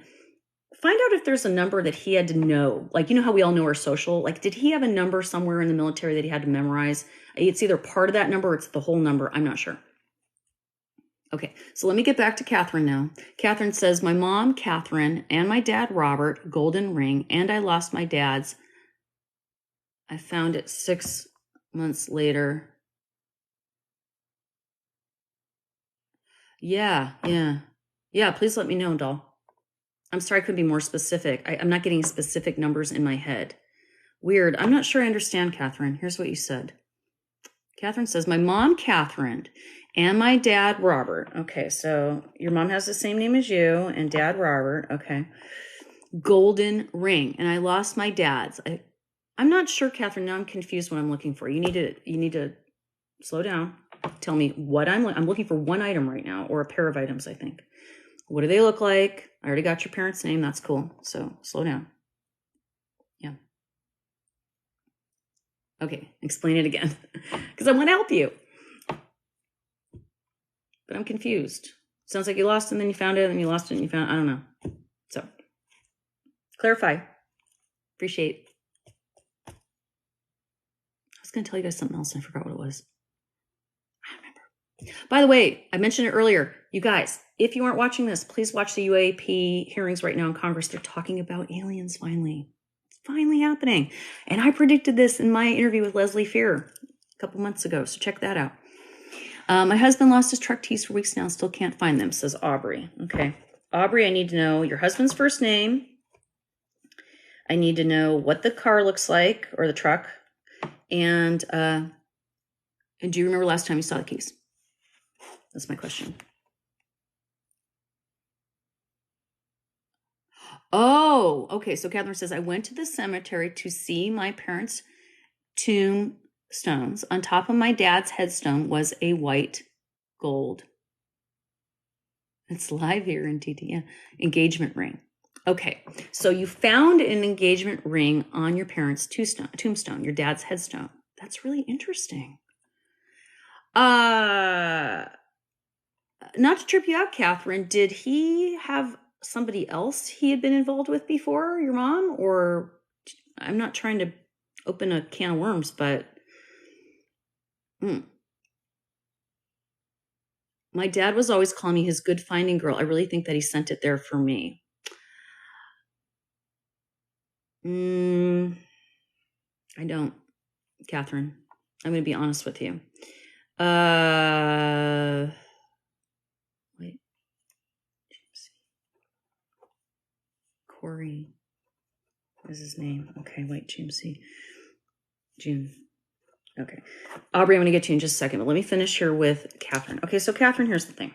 find out if there's a number that he had to know. Like, you know how we all know our social? Like, did he have a number somewhere in the military that he had to memorize? It's either part of that number or it's the whole number. I'm not sure. Okay, so let me get back to Catherine now. Catherine says, my mom, Catherine, and my dad, Robert, golden ring, and I lost my dad's. I found it 6 months later. Yeah, please let me know, doll. I'm sorry I couldn't be more specific. I'm not getting specific numbers in my head. Weird. I'm not sure I understand, Catherine. Here's what you said. Catherine says, my mom, Catherine, and my dad, Robert. Okay, so your mom has the same name as you and dad, Robert. Okay. Golden ring. And I lost my dad's. I'm not sure, Catherine. Now I'm confused what I'm looking for. You need to slow down. Tell me what I'm looking for. One item right now, or a pair of items, I think. What do they look like? I already got your parents' name. That's cool. So slow down. Yeah. Okay. Explain it again because I want to help you. but I'm confused. Sounds like you lost and then you found it, and you lost it and you found it. I don't know. So, clarify. Appreciate. I was going to tell you guys something else and I forgot what it was. I don't remember. By the way, I mentioned it earlier. You guys, if you aren't watching this, please watch the UAP hearings right now in Congress. They're talking about aliens finally. It's finally happening. And I predicted this in my interview with Leslie Fear a couple months ago, so check that out. My husband lost his truck keys for weeks now and still can't find them, says Aubrey. Okay. Aubrey, I need to know your husband's first name. I need to know what the car looks like, or the truck. And do you remember last time you saw the keys? That's my question. Oh, okay. So Catherine says, I went to the cemetery to see my parents' tombstones. On top of my dad's headstone was a white gold. It's live here in TT. Yeah. Engagement ring. Okay. So you found an engagement ring on your parents' tombstone, your dad's headstone. That's really interesting. Not to trip you out, Catherine, did he have somebody else he had been involved with before, your mom? Or I'm not trying to open a can of worms, but my dad was always calling me his good finding girl. I really think that he sent it there for me. I don't, Catherine. I'm going to be honest with you. Wait. Corey. What is his name? Okay, wait, June. Okay. Aubrey, I'm going to get to you in just a second, but let me finish here with Catherine. Okay, so Catherine, here's the thing.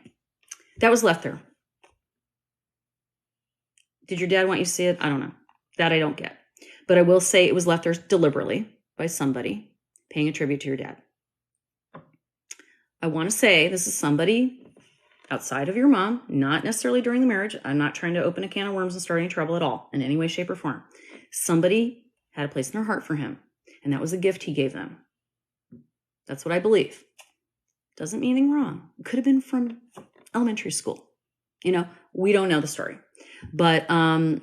That was left there. Did your dad want you to see it? I don't know. That I don't get. But I will say it was left there deliberately by somebody paying a tribute to your dad. I want to say this is somebody outside of your mom, not necessarily during the marriage. I'm not trying to open a can of worms and start any trouble at all in any way, shape, or form. Somebody had a place in their heart for him, and that was a gift he gave them. That's what I believe. Doesn't mean anything wrong. It could have been from elementary school. You know, we don't know the story. But no,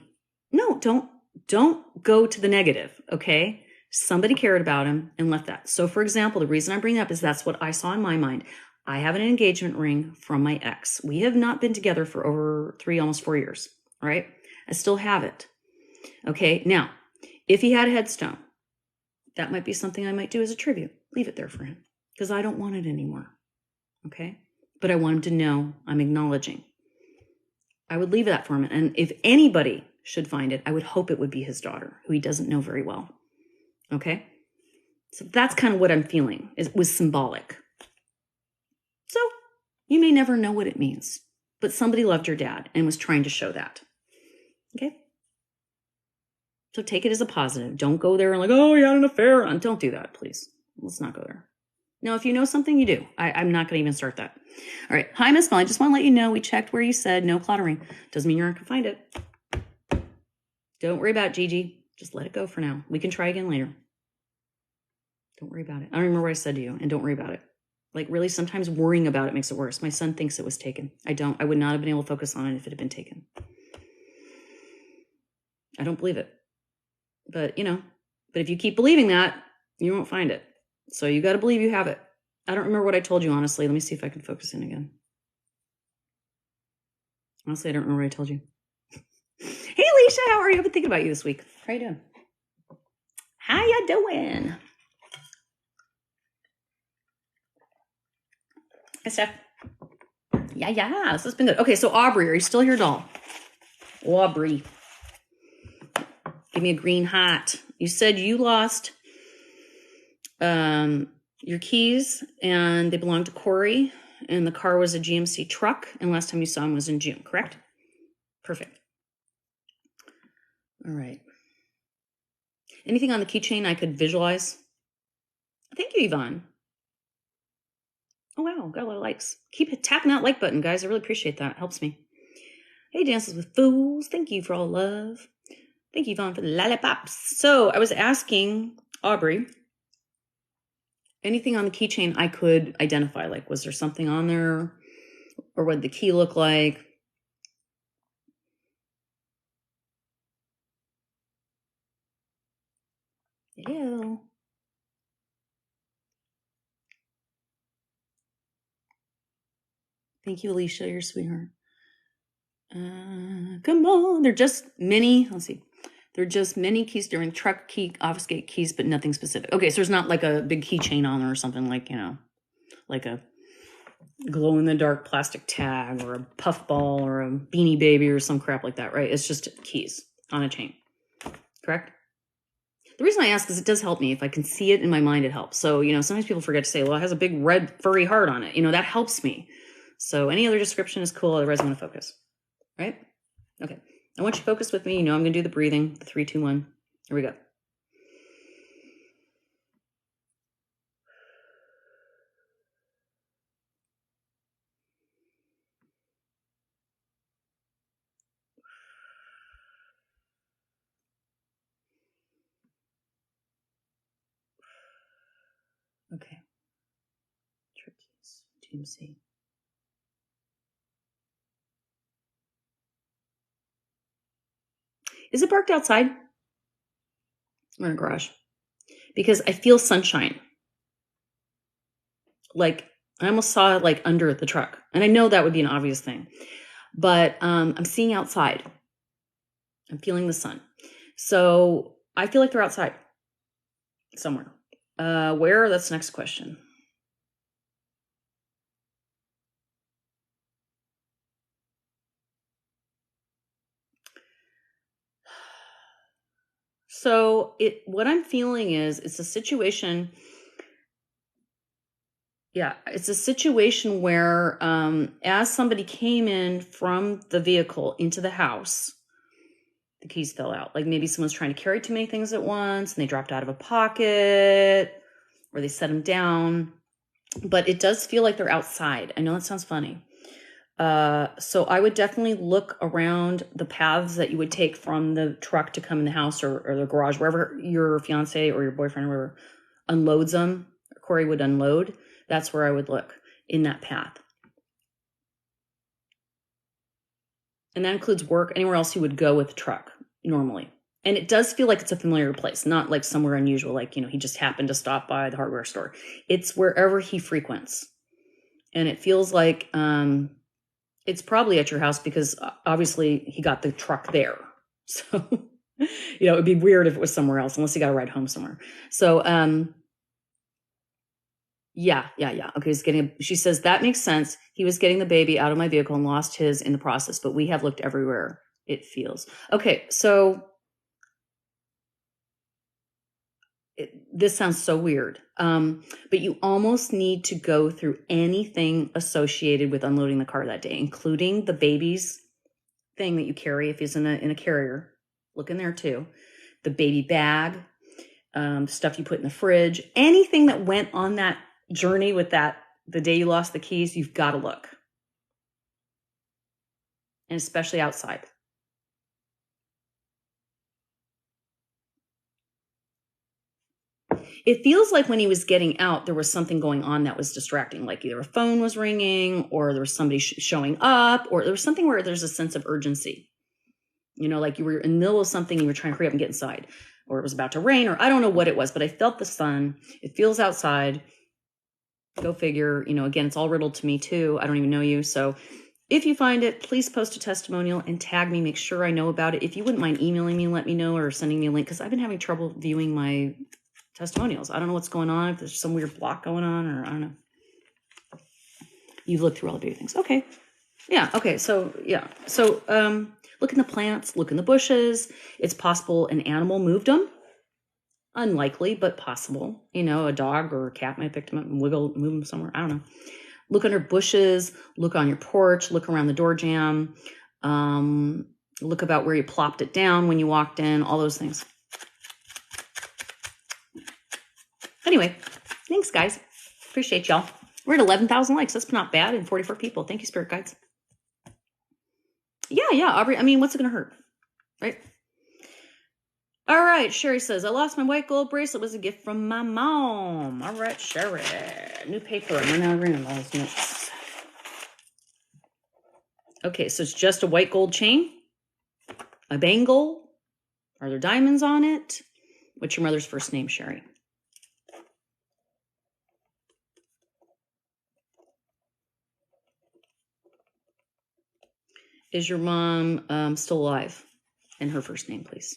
don't go to the negative, okay? Somebody cared about him and left that. So for example, the reason I bring it up is that's what I saw in my mind. I have an engagement ring from my ex. We have not been together for over 3, almost 4 years, all right? I still have it. Okay, now, if he had a headstone, that might be something I might do as a tribute. Leave it there for him because I don't want it anymore, okay? But I want him to know I'm acknowledging. I would leave that for him. And if anybody should find it, I would hope it would be his daughter, who he doesn't know very well, okay? So that's kind of what I'm feeling. It was symbolic. So you may never know what it means, but somebody loved your dad and was trying to show that, okay? So take it as a positive. Don't go there and like, oh, you had an affair. Don't do that, please. Let's not go there. Now, if you know something, you do. I'm not going to even start that. All right. Hi, Miss Mel. I just want to let you know we checked where you said no cluttering. Doesn't mean you're not going to find it. Don't worry about it, Gigi. Just let it go for now. We can try again later. Don't worry about it. I don't remember what I said to you, and don't worry about it. Like, really, sometimes worrying about it makes it worse. My son thinks it was taken. I would not have been able to focus on it if it had been taken. I don't believe it. But, but if you keep believing that, you won't find it. So you got to believe you have it. I don't remember what I told you, honestly. Let me see if I can focus in again. Honestly, I don't remember what I told you. Hey, Alicia, how are you? I've been thinking about you this week. How you doing? How you doing? Hey, Steph. Yeah. This has been good. Okay, so Aubrey, are you still here, doll? Aubrey. Give me a green hot. You said you lost your keys and they belonged to Corey, and the car was a GMC truck, and last time you saw him was in June, correct? Perfect. All right. Anything on the keychain I could visualize? Thank you, Yvonne. Oh, wow. Got a lot of likes. Keep tapping that like button, guys. I really appreciate that. It helps me. Hey, Dances with Fools. Thank you for all love. Thank you, Yvonne, for the lollipops. So I was asking Aubrey, anything on the keychain I could identify? Like, was there something on there? Or what did the key look like? Ew. Thank you, Alicia. You're a sweetheart. Come on. They're just mini. Let's see. They're just mini keys during truck key, office gate keys, but nothing specific. Okay, so there's not like a big keychain on there or something like, like a glow in the dark plastic tag or a puff ball or a Beanie Baby or some crap like that, right? It's just keys on a chain. Correct? The reason I ask is it does help me. If I can see it in my mind, it helps. So, sometimes people forget to say, well, it has a big red furry heart on it. That helps me. So any other description is cool. Otherwise, I'm going to focus. Right? Okay. I want you to focus with me. I'm going to do the breathing, the 3, 2, 1. Here we go. Okay. Turkeys, DMC. Is it parked outside or in a garage? Because I feel sunshine. Like I almost saw it like under the truck. And I know that would be an obvious thing. But I'm seeing outside. I'm feeling the sun. So I feel like they're outside somewhere. Where? That's the next question. So what I'm feeling is it's a situation. Yeah, it's a situation where as somebody came in from the vehicle into the house, the keys fell out. Like maybe someone's trying to carry too many things at once and they dropped out of a pocket or they set them down. But it does feel like they're outside. I know that sounds funny. So I would definitely look around the paths that you would take from the truck to come in the house or the garage, wherever your fiance or your boyfriend or whoever unloads them, Corey would unload. That's where I would look in that path. And that includes work, anywhere else he would go with the truck normally. And it does feel like it's a familiar place, not like somewhere unusual, like, he just happened to stop by the hardware store. It's wherever he frequents. And it feels like it's probably at your house because obviously he got the truck there. So, it'd be weird if it was somewhere else, unless he got a ride home somewhere. So, yeah. Okay, she says, that makes sense. He was getting the baby out of my vehicle and lost his in the process, but we have looked everywhere, it feels. Okay, so this sounds so weird, but you almost need to go through anything associated with unloading the car that day, including the baby's thing that you carry if he's in a carrier. Look in there too. The baby bag, stuff you put in the fridge, anything that went on that journey with the day you lost the keys, you've got to look. And especially outside. It feels like when he was getting out, there was something going on that was distracting, like either a phone was ringing or there was somebody showing up, or there was something where there's a sense of urgency. Like you were in the middle of something, you were trying to hurry up and get inside, or it was about to rain, or I don't know what it was, but I felt the sun. It feels outside. Go figure. Again, it's all riddled to me too. I don't even know you. So if you find it, please post a testimonial and tag me. Make sure I know about it. If you wouldn't mind emailing me, let me know, or sending me a link, because I've been having trouble viewing my testimonials. I don't know what's going on. If there's some weird block going on, or I don't know. You've looked through all the baby things. Okay. Yeah. Okay. So, yeah. So, look in the plants, look in the bushes. It's possible an animal moved them. Unlikely, but possible. A dog or a cat might have picked them up and move them somewhere. I don't know. Look under bushes, look on your porch, look around the door jamb, look about where you plopped it down when you walked in, all those things. Anyway, thanks, guys. Appreciate y'all. We're at 11,000 likes. That's not bad, and 44 people. Thank you, Spirit Guides. Yeah, Aubrey. I mean, what's it going to hurt, right? All right, Sherry says, I lost my white gold bracelet. It was a gift from my mom. All right, Sherry. New paper. I'm running out of room. All those notes. Okay, so it's just a white gold chain, a bangle. Are there diamonds on it? What's your mother's first name, Sherry? Is your mom still alive? And her first name, please.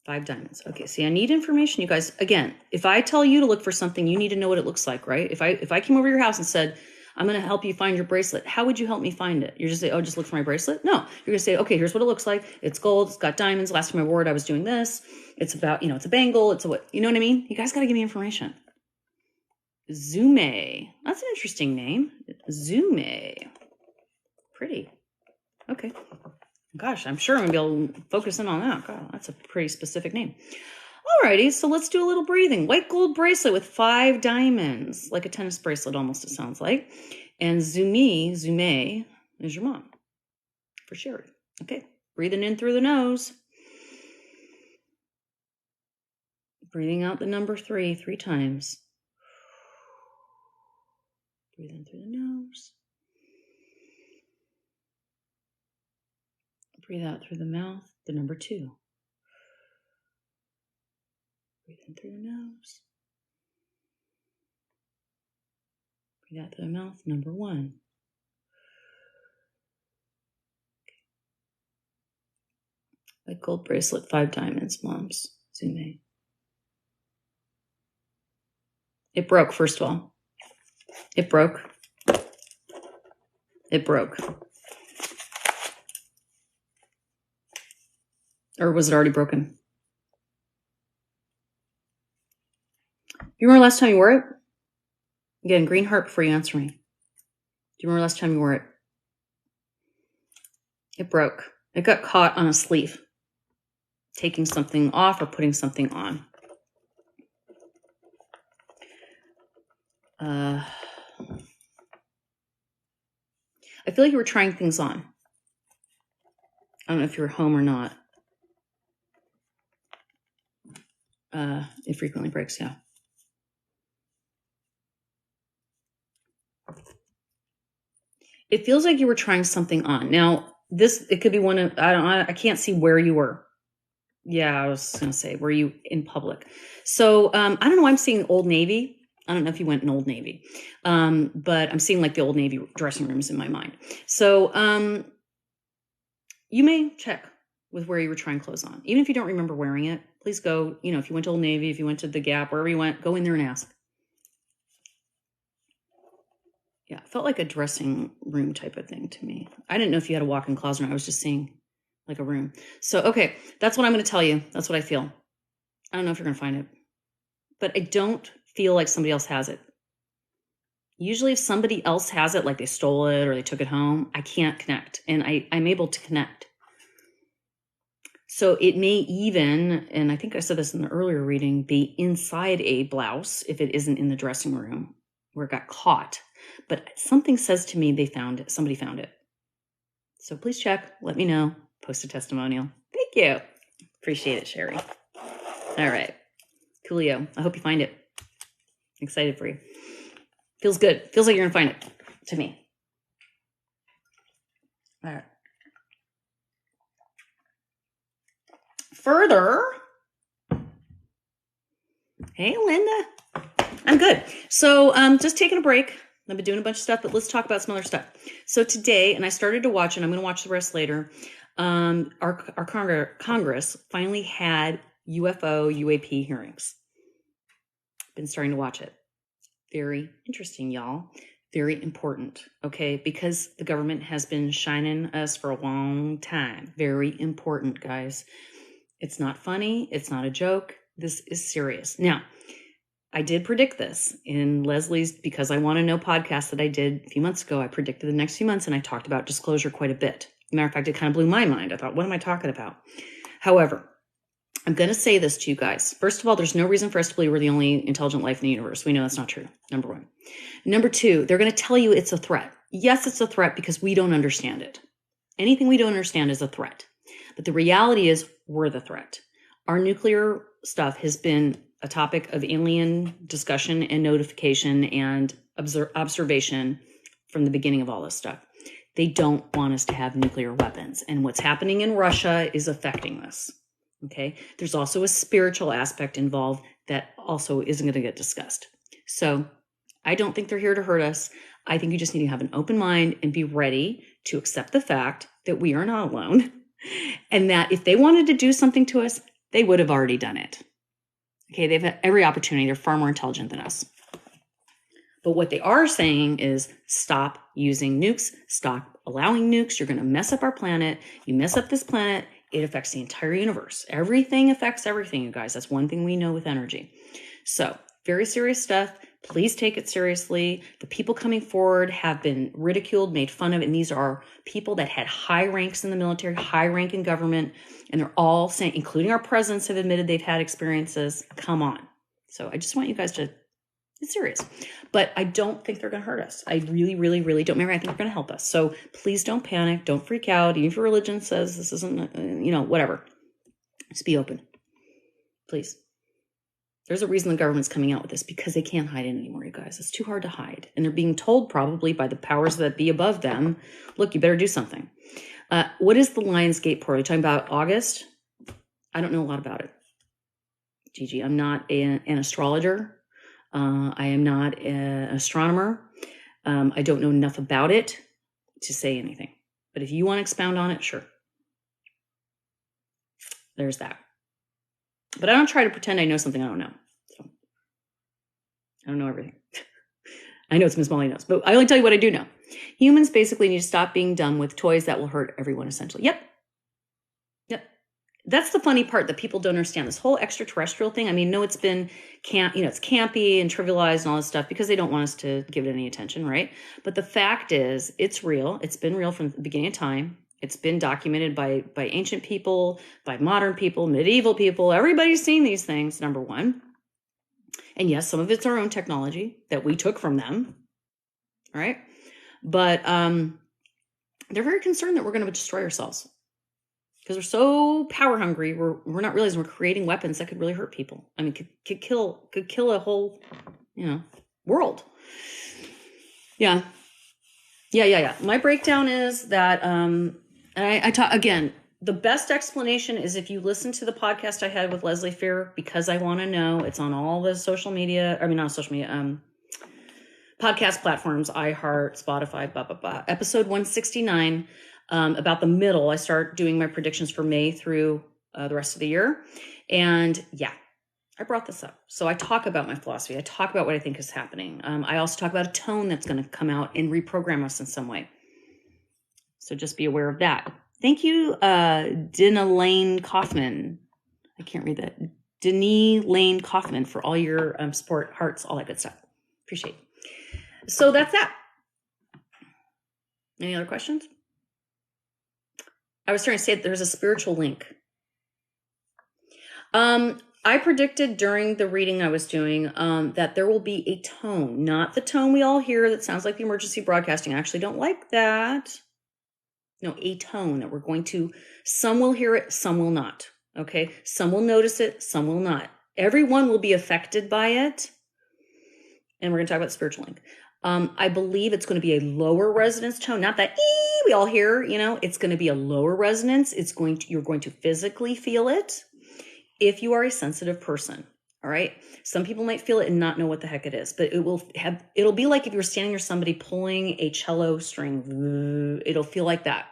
5 diamonds. Okay, see, I need information, you guys. Again, if I tell you to look for something, you need to know what it looks like, right? If I came over to your house and said, I'm going to help you find your bracelet, how would you help me find it? You're just say, oh, just look for my bracelet? No, you're going to say, okay, here's what it looks like. It's gold. It's got diamonds. Last time I wore it, I was doing this. It's about, it's a bangle. It's a what? You know what I mean? You guys got to give me information. Zume. That's an interesting name. Zume. Pretty. Okay. Gosh, I'm sure I'm going to be able to focus in on that. God, that's a pretty specific name. Alrighty, so let's do a little breathing. White gold bracelet with 5 diamonds, like a tennis bracelet almost, it sounds like. And Zume is your mom for Sherry. Okay, breathing in through the nose. Breathing out the number 3 times. Breathe in through the nose. Breathe out through the mouth, the number 2. Breathe in through the nose. Breathe out through the mouth, number 1. White gold bracelet, 5 diamonds, moms. Zume. It broke, first of all. It broke. It broke. Or was it already broken? You remember last time you wore it? Again, green heart before you answer me. Do you remember last time you wore it? It broke. It got caught on a sleeve. Taking something off or putting something on. I feel like you were trying things on. I don't know if you were home or not. It frequently breaks, yeah. It feels like you were trying something on. Now, it could be one of, I can't see where you were. Yeah, I was going to say, were you in public? So, I don't know why I'm seeing Old Navy. I don't know if you went in Old Navy, but I'm seeing like the Old Navy dressing rooms in my mind. So, you may check with where you were trying clothes on. Even if you don't remember wearing it, please go, if you went to Old Navy, if you went to the Gap, wherever you went, go in there and ask. Yeah, it felt like a dressing room type of thing to me. I didn't know if you had a walk-in closet or not. I was just seeing like a room. So, okay, that's what I'm going to tell you. That's what I feel. I don't know if you're going to find it, but I don't feel like somebody else has it. Usually if somebody else has it, like they stole it or they took it home, I can't connect, and I'm able to connect. So it may even, and I think I said this in the earlier reading, be inside a blouse if it isn't in the dressing room where it got caught. But something says to me somebody found it. So please check, let me know, post a testimonial. Thank you. Appreciate it, Sherry. All right. Coolio. I hope you find it. Excited for you. Feels good. Feels like you're going to find it to me. All right. Further. Hey, Linda. I'm good. So just taking a break. I've been doing a bunch of stuff, but let's talk about some other stuff. So today, and I started to watch, and I'm going to watch the rest later, our Congress finally had UAP hearings. Been starting to watch it. Very interesting, y'all. Very important, okay? Because the government has been shining us for a long time. Very important, guys. It's not funny. It's not a joke. This is serious. Now, I did predict this in Leslie's Because I Want to Know podcast that I did a few months ago. I predicted the next few months, and I talked about disclosure quite a bit. Matter of fact, it kind of blew my mind. I thought, what am I talking about? However, I'm going to say this to you guys. First of all, there's no reason for us to believe we're the only intelligent life in the universe. We know that's not true, number 1. Number 2, they're going to tell you it's a threat. Yes, it's a threat because we don't understand it. Anything we don't understand is a threat. But the reality is we're the threat. Our nuclear stuff has been a topic of alien discussion and notification and observation from the beginning of all this stuff. They don't want us to have nuclear weapons. And what's happening in Russia is affecting this. Okay. There's also a spiritual aspect involved that also isn't going to get discussed. So I don't think they're here to hurt us. I think you just need to have an open mind and be ready to accept the fact that we are not alone, and that if they wanted to do something to us, they would have already done it. Okay, they've had every opportunity. They're far more intelligent than us. But what they are saying is stop using nukes, stop allowing nukes. You're going to mess up our planet. You mess up this planet, it affects the entire universe. Everything affects everything, you guys. That's one thing we know with energy. So very serious stuff. Please take it seriously. The people coming forward have been ridiculed, made fun of, and these are people that had high ranks in the military, high rank in government, and they're all saying, including our presidents have admitted they've had experiences. Come on. So I just want you guys to be serious. But I don't think they're going to hurt us. I really, really, really don't. Remember, I think they're going to help us. So please don't panic. Don't freak out. Even if your religion says this isn't, whatever. Just be open. Please. There's a reason the government's coming out with this, because they can't hide it anymore, you guys. It's too hard to hide. And they're being told probably by the powers that be above them, look, you better do something. What is the Lionsgate portal? Are you talking about August? I don't know a lot about it. Gigi, I'm not an astrologer. I am not an astronomer. I don't know enough about it to say anything. But if you want to expound on it, sure. There's that. But I don't try to pretend I know something I don't know. So I don't know everything. I know it's Miss Molly knows, but I only tell you what I do know. Humans basically need to stop being dumb with toys that will hurt everyone, essentially. Yep. That's the funny part that people don't understand. This whole extraterrestrial thing. I mean, no, it's been it's campy and trivialized and all this stuff because they don't want us to give it any attention, right? But the fact is, it's real. It's been real from the beginning of time. It's been documented by ancient people, by modern people, medieval people. Everybody's seen these things, number one. And yes, some of it's our own technology that we took from them, right? But they're very concerned that we're going to destroy ourselves because we're so power hungry. We're not realizing we're creating weapons that could really hurt people. I mean, could kill a whole, world. Yeah. My breakdown is that, and I talk again, the best explanation is if you listen to the podcast I had with Leslie Fear, Because I Want to Know. It's on all the social media, not social media, podcast platforms, iHeart, Spotify, blah, blah, blah. Episode 169, about the middle. I start doing my predictions for May through the rest of the year. And yeah, I brought this up. So I talk about my philosophy. I talk about what I think is happening. I also talk about a tone that's going to come out and reprogram us in some way. So just be aware of that. Thank you, Dina Lane Kaufman. I can't read that. Denise Lane Kaufman for all your support, hearts, all that good stuff. Appreciate it. So that's that. Any other questions? I was trying to say that there's a spiritual link. I predicted during the reading I was doing that there will be a tone, not the tone we all hear that sounds like the emergency broadcasting. I actually don't like that. No, a tone that we're going to, some will hear it, some will not. Okay. Some will notice it, some will not. Everyone will be affected by it. And we're going to talk about the spiritual link. I believe it's going to be a lower resonance tone, not that we all hear, it's going to be a lower resonance. You're going to physically feel it if you are a sensitive person. All right. Some people might feel it and not know what the heck it is, but it'll be like if you're standing near somebody pulling a cello string, it'll feel like that.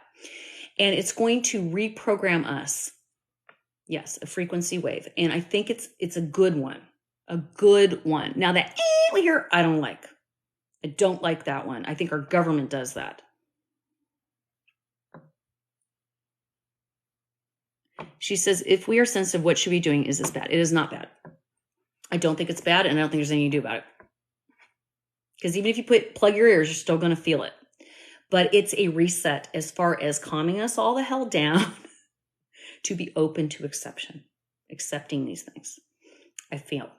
And it's going to reprogram us. Yes, a frequency wave. And I think it's a good one. A good one. Now that we hear, I don't like. I don't like that one. I think our government does that. She says, if we are sensitive, what should we be doing? Is this bad? It is not bad. I don't think it's bad, and I don't think there's anything you do about it. Because even if you plug your ears, you're still going to feel it. But it's a reset as far as calming us all the hell down to be open to accepting these things. I feel.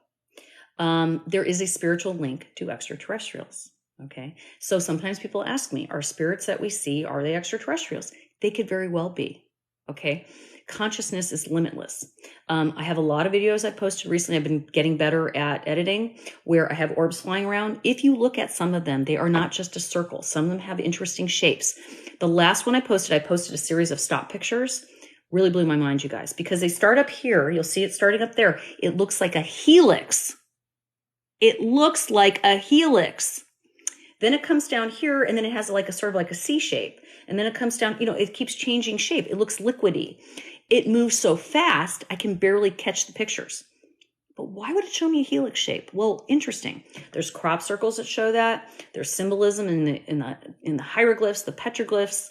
There is a spiritual link to extraterrestrials. Okay. So sometimes people ask me, are spirits that we see, are they extraterrestrials? They could very well be. Okay. Consciousness is limitless. I have a lot of videos I've posted recently. I've been getting better at editing where I have orbs flying around. If you look at some of them, they are not just a circle. Some of them have interesting shapes. The last one I posted a series of stock pictures. Really blew my mind, you guys, because they start up here. You'll see it starting up there. It looks like a helix. It looks like a helix. Then it comes down here, and then it has like a sort of like a C shape. And then it comes down, it keeps changing shape. It looks liquidy. It moves so fast, I can barely catch the pictures. But why would it show me a helix shape? Well, interesting. There's crop circles that show that. There's symbolism in the hieroglyphs, the petroglyphs,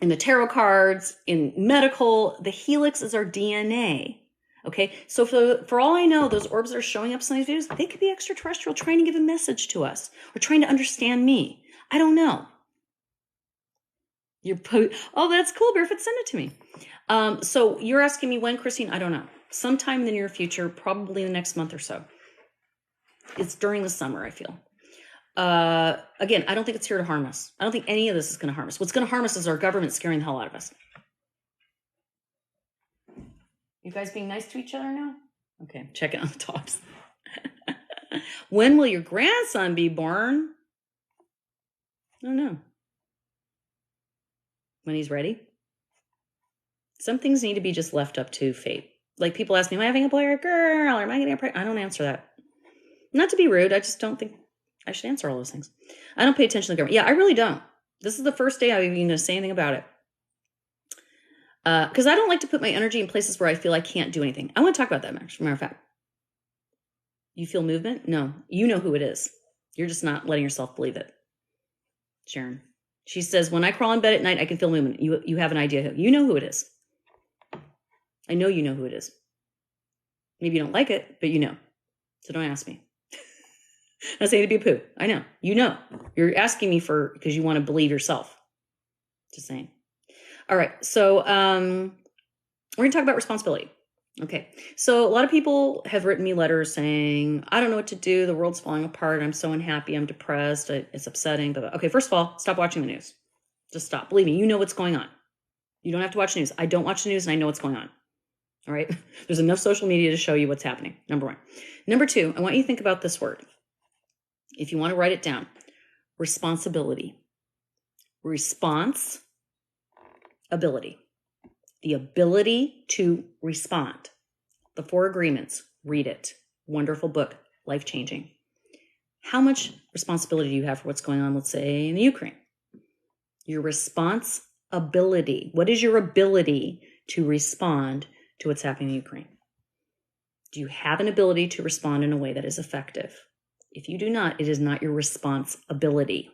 in the tarot cards, in medical. The helix is our DNA. Okay, so for all I know, those orbs that are showing up in these videos, they could be extraterrestrial trying to give a message to us or trying to understand me. I don't know. Oh, that's cool, Barefoot. Send it to me. So you're asking me when, Christine? I don't know. Sometime in the near future, probably in the next month or so. It's during the summer, I feel. Again, I don't think it's here to harm us. I don't think any of this is going to harm us. What's going to harm us is our government scaring the hell out of us. You guys being nice to each other now? Okay, check it on the tops. When will your grandson be born? I don't know. When he's ready. Some things need to be just left up to fate. Like people ask me, am I having a boy or a girl? Or am I getting pregnant? I don't answer that. Not to be rude. I just don't think I should answer all those things. I don't pay attention to the government. Yeah, I really don't. This is the first day I'm even going to say anything about it. Because I don't like to put my energy in places where I feel I can't do anything. I want to talk about that, Max, as a matter of fact. You feel movement? No. You know who it is. You're just not letting yourself believe it. Sharon. She says, when I crawl in bed at night, I can feel movement. You have an idea who. You know who it is. I know you know who it is. Maybe you don't like it, but you know. So don't ask me. I'm not saying to be a poo. I know. You know. You're asking me because you want to believe yourself. Just saying. All right. So we're going to talk about responsibility. Okay. So a lot of people have written me letters saying, I don't know what to do. The world's falling apart. I'm so unhappy. I'm depressed. It's upsetting. But okay, first of all, stop watching the news. Just stop. Believe me, you know what's going on. You don't have to watch the news. I don't watch the news and I know what's going on. All right. There's enough social media to show you what's happening. Number one. Number two, I want you to think about this word. If you want to write it down, responsibility. Response ability. The ability to respond. The Four Agreements. Read it. Wonderful book. Life-changing. How much responsibility do you have for what's going on, let's say, in the Ukraine? Your response ability. What is your ability to respond to what's happening in Ukraine? Do you have an ability to respond in a way that is effective? If you do not, it is not your responsibility.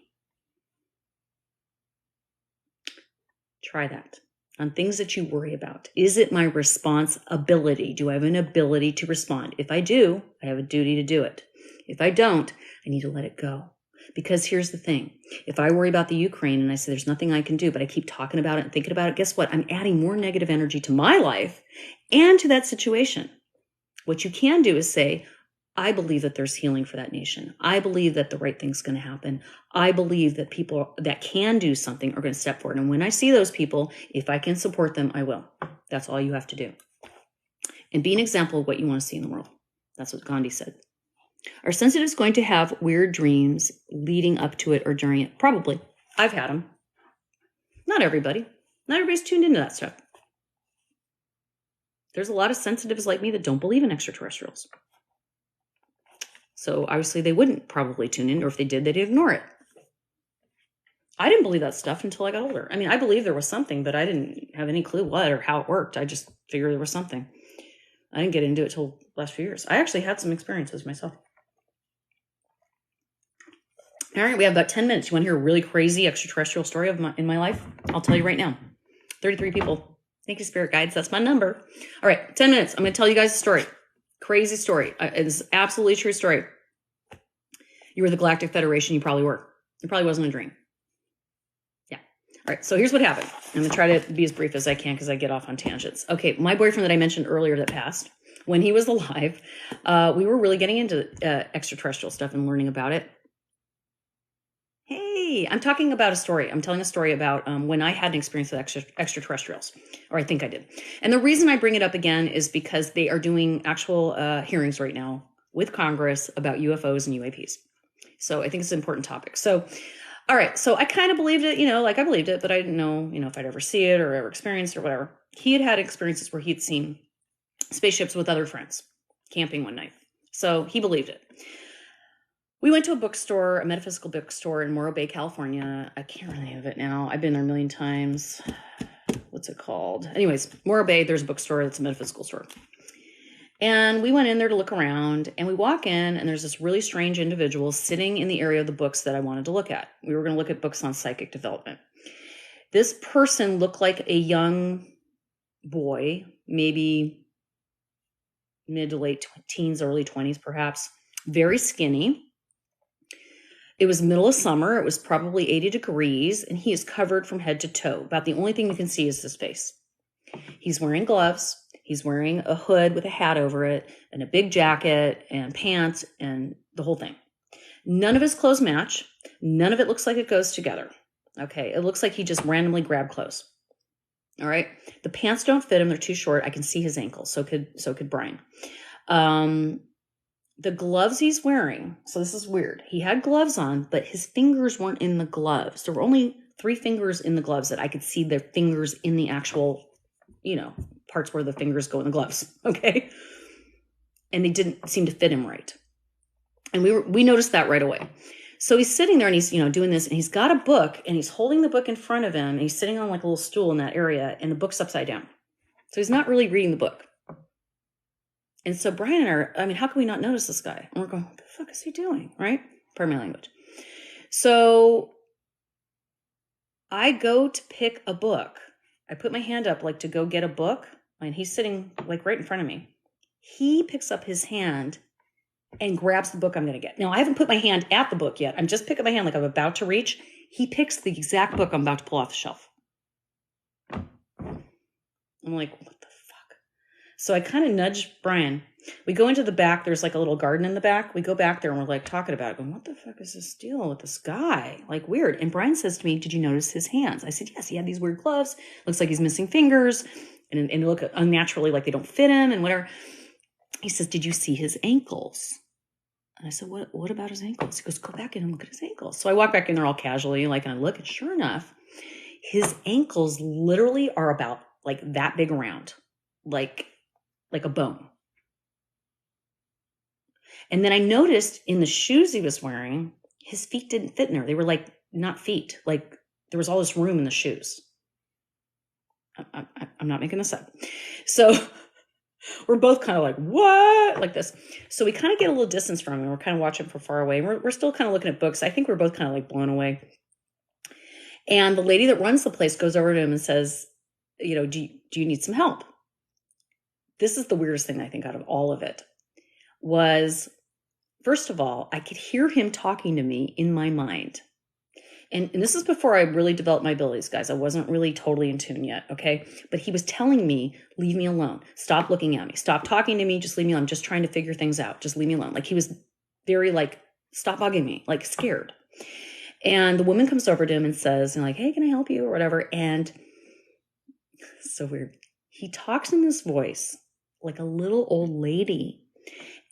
Try that on things that you worry about. Is it my responsibility? Do I have an ability to respond? If I do, I have a duty to do it. If I don't, I need to let it go. Because here's the thing. If I worry about the Ukraine and I say there's nothing I can do, but I keep talking about it and thinking about it, guess what? I'm adding more negative energy to my life and to that situation. What you can do is say, I believe that there's healing for that nation. I believe that the right thing's going to happen. I believe that people that can do something are going to step forward. And when I see those people, if I can support them, I will. That's all you have to do. And be an example of what you want to see in the world. That's what Gandhi said. Are sensitives going to have weird dreams leading up to it or during it? Probably. I've had them. Not everybody. Not everybody's tuned into that stuff. There's a lot of sensitives like me that don't believe in extraterrestrials. So obviously they wouldn't probably tune in, or if they did, they'd ignore it. I didn't believe that stuff until I got older. I mean, I believed there was something, but I didn't have any clue what or how it worked. I just figured there was something. I didn't get into it till the last few years. I actually had some experiences myself. All right, we have about 10 minutes. You want to hear a really crazy extraterrestrial story in my life? I'll tell you right now. 33 people. Thank you, Spirit Guides. That's my number. All right, 10 minutes. I'm going to tell you guys a story. Crazy story. It's absolutely true story. You were the Galactic Federation. You probably were. It probably wasn't a dream. Yeah. All right. So here's what happened. I'm going to try to be as brief as I can because I get off on tangents. Okay. My boyfriend that I mentioned earlier that passed, when he was alive, we were really getting into extraterrestrial stuff and learning about it. Hey, I'm talking about a story. I'm telling a story about when I had an experience with extraterrestrials, or I think I did. And the reason I bring it up again is because they are doing actual hearings right now with Congress about UFOs and UAPs. So I think it's an important topic. So All right. So I kind of believed it, like I believed it, but I didn't know, if I'd ever see it or ever experienced it or whatever. He had had experiences where he'd seen spaceships with other friends camping one night. So he believed it. We went to a bookstore, a metaphysical bookstore in Morro Bay, California. I can't really have it now. I've been there a million times. What's it called? Anyways, Morro Bay, there's a bookstore that's a metaphysical store. And we went in there to look around, and we walk in, and there's this really strange individual sitting in the area of the books that I wanted to look at. We were going to look at books on psychic development. This person looked like a young boy, maybe mid to late teens, early 20s, perhaps. Very skinny. It was middle of summer. It was probably 80 degrees, and he is covered from head to toe. About the only thing you can see is his face. He's wearing gloves. He's wearing a hood with a hat over it and a big jacket and pants and the whole thing. None of his clothes match. None of it looks like it goes together. Okay, it looks like he just randomly grabbed clothes. All right, the pants don't fit him. They're too short. I can see his ankles. So could Brian. The gloves he's wearing, so this is weird. He had gloves on, but his fingers weren't in the gloves. There were only 3 fingers in the gloves that I could see their fingers in the actual, parts where the fingers go in the gloves. Okay. And they didn't seem to fit him right. And we noticed that right away. So he's sitting there and he's, doing this, and he's got a book and he's holding the book in front of him. And he's sitting on like a little stool in that area, and the book's upside down. So he's not really reading the book. And so Brian and how can we not notice this guy? And we're going, what the fuck is he doing? Right? Pardon my language. So I go to pick a book. I put my hand up like to go get a book, and he's sitting like right in front of me. He picks up his hand and grabs the book I'm going to get. Now, I haven't put my hand at the book yet. I'm just picking my hand like I'm about to reach. He picks the exact book I'm about to pull off the shelf. I'm like, what the fuck? So I kind of nudge Brian. We go into the back. There's like a little garden in the back. We go back there and we're like talking about it, going, what the fuck is this deal with this guy? Like weird. And Brian says to me, did you notice his hands? I said, yes, he had these weird gloves. Looks like he's missing fingers and they look unnaturally like they don't fit him and whatever. He says, did you see his ankles? And I said, what about his ankles? He goes, go back in and look at his ankles. So I walk back in there all casually, and I look, and sure enough, his ankles literally are about like that big around, like a bone. And then I noticed in the shoes he was wearing, his feet didn't fit in there. They were like not feet. Like there was all this room in the shoes. I'm not making this up. So we're both kind of like, what? Like this. So we kind of get a little distance from him. We're kind of watching from far away. We're still kind of looking at books. I think we're both kind of like blown away. And the lady that runs the place goes over to him and says, do you need some help? This is the weirdest thing I think out of all of it was, first of all, I could hear him talking to me in my mind. And this is before I really developed my abilities, guys. I wasn't really totally in tune yet, okay? But he was telling me, leave me alone. Stop looking at me. Stop talking to me. Just leave me alone. I'm just trying to figure things out. Just leave me alone. Like he was very stop bugging me, scared. And the woman comes over to him and says, hey, can I help you or whatever? And so weird. He talks in this voice like a little old lady.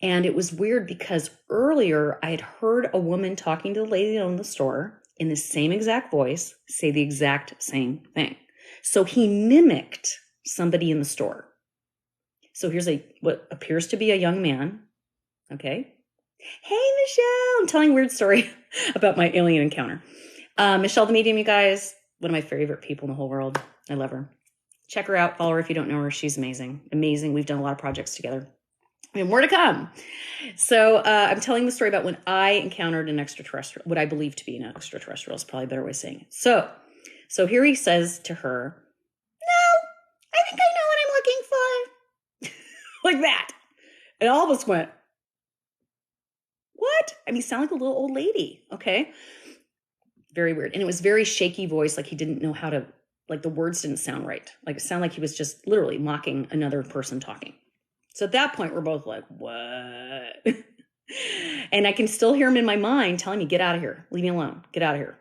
And it was weird because earlier I had heard a woman talking to the lady that owned the store in the same exact voice, say the exact same thing. So he mimicked somebody in the store. So here's what appears to be a young man. Okay. Hey, Michelle. I'm telling a weird story about my alien encounter. Michelle the Medium, you guys, one of my favorite people in the whole world. I love her. Check her out. Follow her if you don't know her. She's amazing. Amazing. We've done a lot of projects together. And more to come. So I'm telling the story about when I encountered an extraterrestrial, what I believe to be an extraterrestrial is probably a better way of saying it. So here he says to her, no, I think I know what I'm looking for. Like that. And all of us went, what? Sound like a little old lady. Okay. Very weird. And it was very shaky voice. Like he didn't know how to, the words didn't sound right. It sounded like he was just literally mocking another person talking. So at that point, we're both like, what? And I can still hear him in my mind telling me, get out of here. Leave me alone. Get out of here.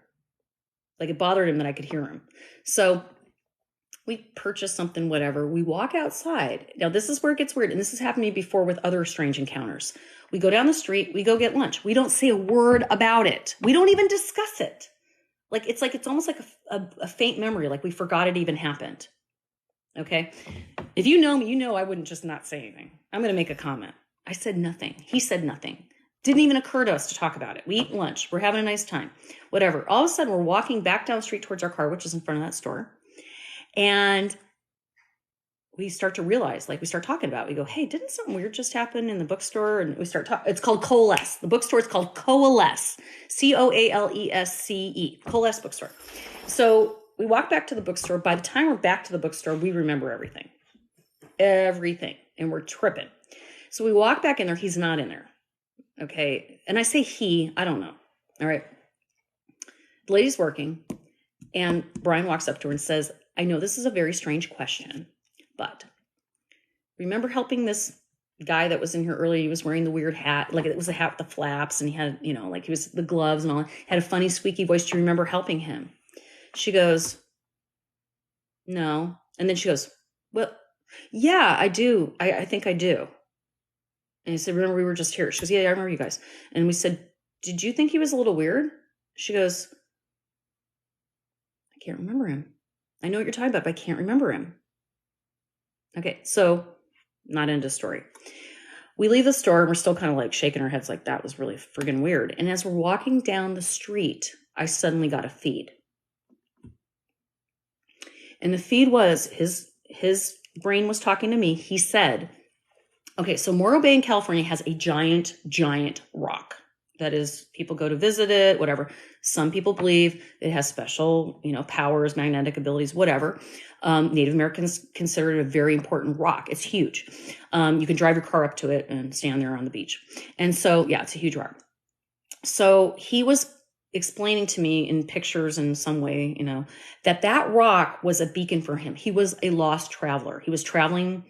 It bothered him that I could hear him. So we purchase something, whatever. We walk outside. Now, this is where it gets weird. And this has happened to me before with other strange encounters. We go down the street. We go get lunch. We don't say a word about it. We don't even discuss it. it's almost like a faint memory, like we forgot it even happened. Okay. If you know me, you know I wouldn't just not say anything. I'm going to make a comment. I said nothing. He said nothing. Didn't even occur to us to talk about it. We eat lunch. We're having a nice time. Whatever. All of a sudden, we're walking back down the street towards our car, which is in front of that store. And we start to realize, like we start talking about it. We go, hey, didn't something weird just happen in the bookstore? And we start talking. It's called Coalesce. The bookstore is called Coalesce. Coalesce. Coalesce bookstore. So we walk back to the bookstore. By the time we're back to the bookstore, we remember everything. Everything. And we're tripping. So we walk back in there. He's not in there. Okay. And I say he, I don't know. All right. The lady's working. And Brian walks up to her and says, I know this is a very strange question, but remember helping this guy that was in here earlier? He was wearing the weird hat. Like it was a hat with the flaps and he had, like he was the gloves and all, had a funny squeaky voice. Do you remember helping him? She goes, no. And then she goes, well, yeah, I do. I think I do. And he said, remember we were just here. She goes, yeah, I remember you guys. And we said, did you think he was a little weird? She goes, I can't remember him. I know what you're talking about, but I can't remember him. Okay, so not into story. We leave the store and we're still kind of like shaking our heads like that was really friggin' weird. And as we're walking down the street, I suddenly got a feed. And the feed was his brain was talking to me. He said, okay, so Morro Bay in California has a giant, giant rock. That is, people go to visit it, whatever. Some people believe it has special, powers, magnetic abilities, whatever. Native Americans consider it a very important rock. It's huge. You can drive your car up to it and stand there on the beach. And so, yeah, it's a huge rock. So he was explaining to me in pictures in some way, that rock was a beacon for him. He was a lost traveler. He was traveling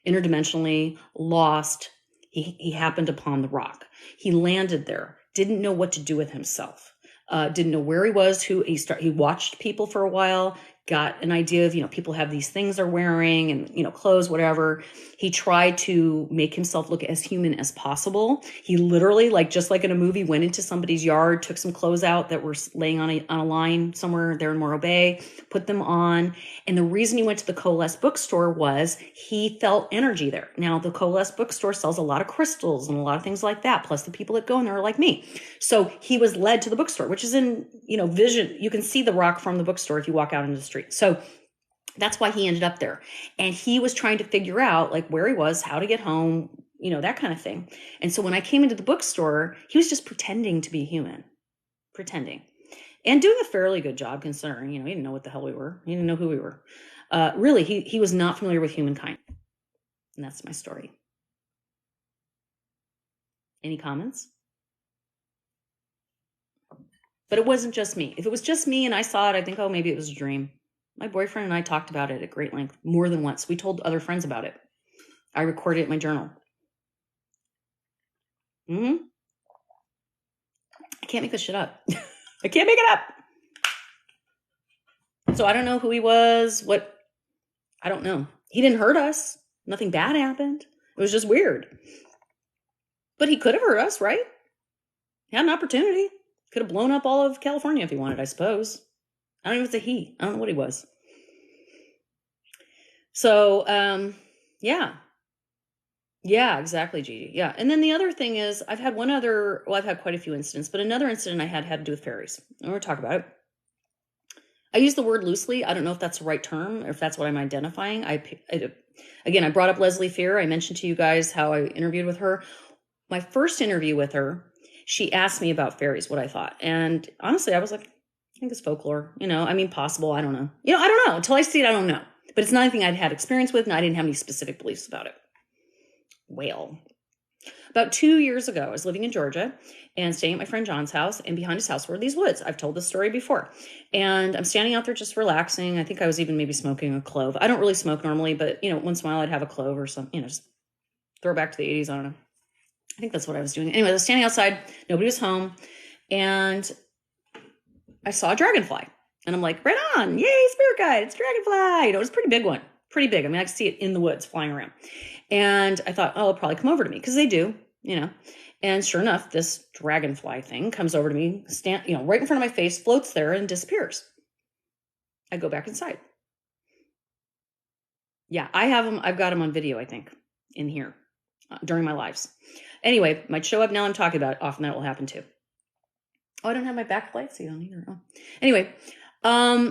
interdimensionally, lost. He happened upon the rock. He landed there, didn't know what to do with himself, didn't know where he was, he watched people for a while, got an idea of, people have these things they're wearing and, clothes, whatever. He tried to make himself look as human as possible. He literally, just like in a movie, went into somebody's yard, took some clothes out that were laying on a line somewhere there in Morro Bay, put them on. And the reason he went to the Coalesce bookstore was he felt energy there. Now, the Coalesce bookstore sells a lot of crystals and a lot of things like that. Plus the people that go in there are like me. So he was led to the bookstore, which is in, vision. You can see the rock from the bookstore if you walk out into the street. So that's why he ended up there. And he was trying to figure out where he was, how to get home, that kind of thing. And so when I came into the bookstore, he was just pretending to be human, and doing a fairly good job considering, he didn't know what the hell we were. He didn't know who we were. Really, he was not familiar with humankind. And that's my story. Any comments? But it wasn't just me. If it was just me and I saw it, I think, oh, maybe it was a dream. My boyfriend and I talked about it at great length more than once. We told other friends about it. I recorded it in my journal. I can't make this shit up. I can't make it up. So I don't know who he was. I don't know. He didn't hurt us. Nothing bad happened. It was just weird. But he could have hurt us, right? He had an opportunity. Could have blown up all of California if he wanted, I suppose. I don't even say he. I don't know what he was. So, yeah. Yeah, exactly, Gigi. Yeah. And then the other thing is I've had I've had quite a few incidents, but another incident I had to do with fairies. I'm going to talk about it. I use the word loosely. I don't know if that's the right term or if that's what I'm identifying. Again, I brought up Leslie Fear. I mentioned to you guys how I interviewed with her. My first interview with her, she asked me about fairies, what I thought. And honestly, I was like, I think it's folklore, possible. I don't know. I don't know. Until I see it, I don't know. But it's not anything I'd had experience with, and I didn't have any specific beliefs about it. Well, about 2 years ago, I was living in Georgia and staying at my friend John's house, and behind his house were these woods. I've told this story before. And I'm standing out there just relaxing. I think I was even maybe smoking a clove. I don't really smoke normally, but, once in a while I'd have a clove or something, just throw back to the 80s. I don't know. I think that's what I was doing. Anyway, I was standing outside. Nobody was home. And I saw a dragonfly. And I'm like, right on. Yay, spirit guide. It's a dragonfly. It was a pretty big one. Pretty big. I could see it in the woods flying around. And I thought, oh, it'll probably come over to me because they do. you know. And sure enough, this dragonfly thing comes over to me, right in front of my face, floats there and disappears. I go back inside. Yeah, I have them. I've got them on video, I think, in here during my lives. Anyway, might show up now I'm talking about it. Often that will happen too. Oh, I don't have my backlight, so you don't either. Oh. Anyway,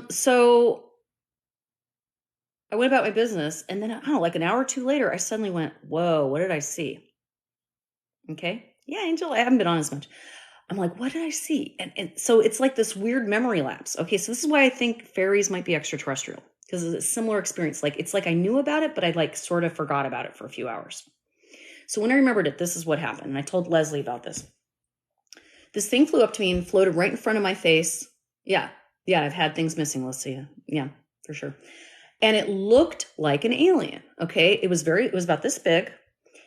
so I went about my business, and then, I don't know, like an hour or two later, I suddenly went, whoa, what did I see? Okay. Yeah, Angel, I haven't been on as much. I'm like, what did I see? And so it's like this weird memory lapse. Okay, so this is why I think fairies might be extraterrestrial, because it's a similar experience. Like, it's like I knew about it, but I like sort of forgot about it for a few hours. So when I remembered it, this is what happened. And I told Leslie about this. This thing flew up to me and floated right in front of my face. Yeah, I've had things missing, Lucia. Yeah, for sure. And it looked like an alien. Okay, it was about this big,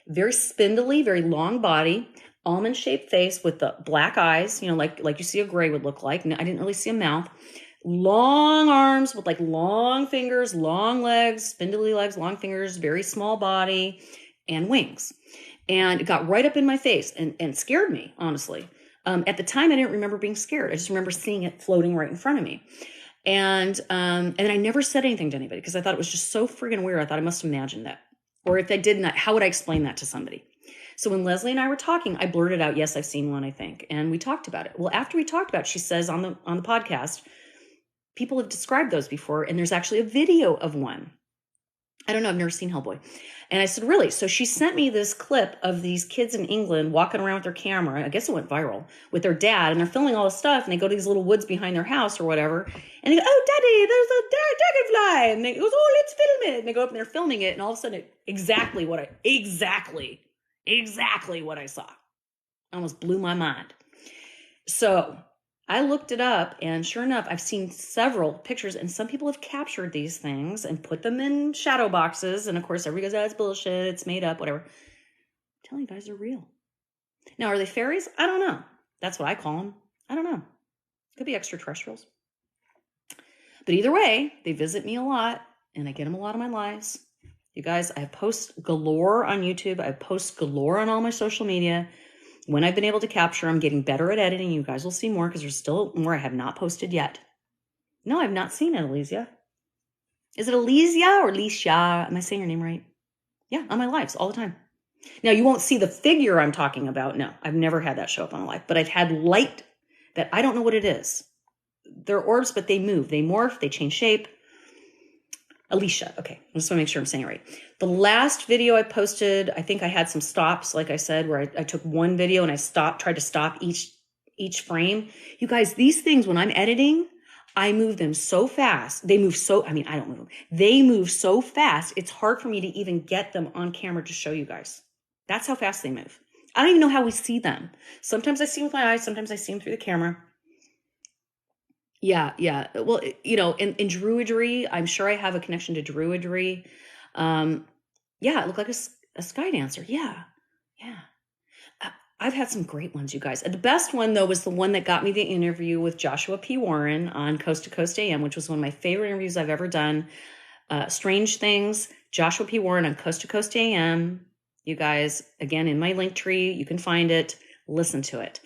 very spindly, very long body, almond-shaped face with the black eyes, like you see a gray would look like. I didn't really see a mouth. Long arms with like long fingers, long legs, spindly legs, long fingers, very small body, and wings. And it got right up in my face and scared me, honestly. At the time, I didn't remember being scared. I just remember seeing it floating right in front of me. And I never said anything to anybody because I thought it was just so friggin' weird. I thought I must have imagined that. Or if I did not, how would I explain that to somebody? So when Leslie and I were talking, I blurted out, yes, I've seen one, I think. And we talked about it. Well, after we talked about it, she says on the podcast, people have described those before, and there's actually a video of one. I don't know, I've never seen Hellboy. And I said, really? So she sent me this clip of these kids in England walking around with their camera. I guess it went viral with their dad, and they're filming all this stuff, and they go to these little woods behind their house or whatever. And they go, oh, Daddy, there's a dragonfly. And they goes, oh, let's film it. And they go up and they're filming it. And all of a sudden, exactly what I saw. Almost blew my mind. So I looked it up, and sure enough, I've seen several pictures, and some people have captured these things and put them in shadow boxes. And of course, everybody goes, oh, it's bullshit, it's made up, whatever. I'm telling you guys, they're real. Now, are they fairies? I don't know. That's what I call them. I don't know. Could be extraterrestrials. But either way, they visit me a lot, and I get them a lot of my lives. You guys, I have posts galore on YouTube. I have posts galore on all my social media. When I've been able to capture, I'm getting better at editing. You guys will see more because there's still more I have not posted yet. No, I've not seen it, Elysia. Is it Elysia or Alicia? Am I saying your name right? Yeah, on my lives all the time. Now, you won't see the figure I'm talking about. No, I've never had that show up on a live. But I've had light that I don't know what it is. They're orbs, but they move. They morph. They change shape. Alicia. Okay, I just want to make sure I'm saying it right. The last video I posted, I think I had some stops, like I said, where I took one video and I tried to stop each frame. You guys, these things, when I'm editing, I move them so fast. I don't move them. They move so fast, it's hard for me to even get them on camera to show you guys. That's how fast they move. I don't even know how we see them. Sometimes I see them with my eyes, sometimes I see them through the camera. Yeah. Well, in Druidry, I'm sure I have a connection to Druidry. It looked like a sky dancer. Yeah. I've had some great ones, you guys. The best one, though, was the one that got me the interview with Joshua P. Warren on Coast to Coast AM, which was one of my favorite interviews I've ever done. Strange Things, Joshua P. Warren on Coast to Coast AM. You guys, again, in my link tree, you can find it. Listen to it.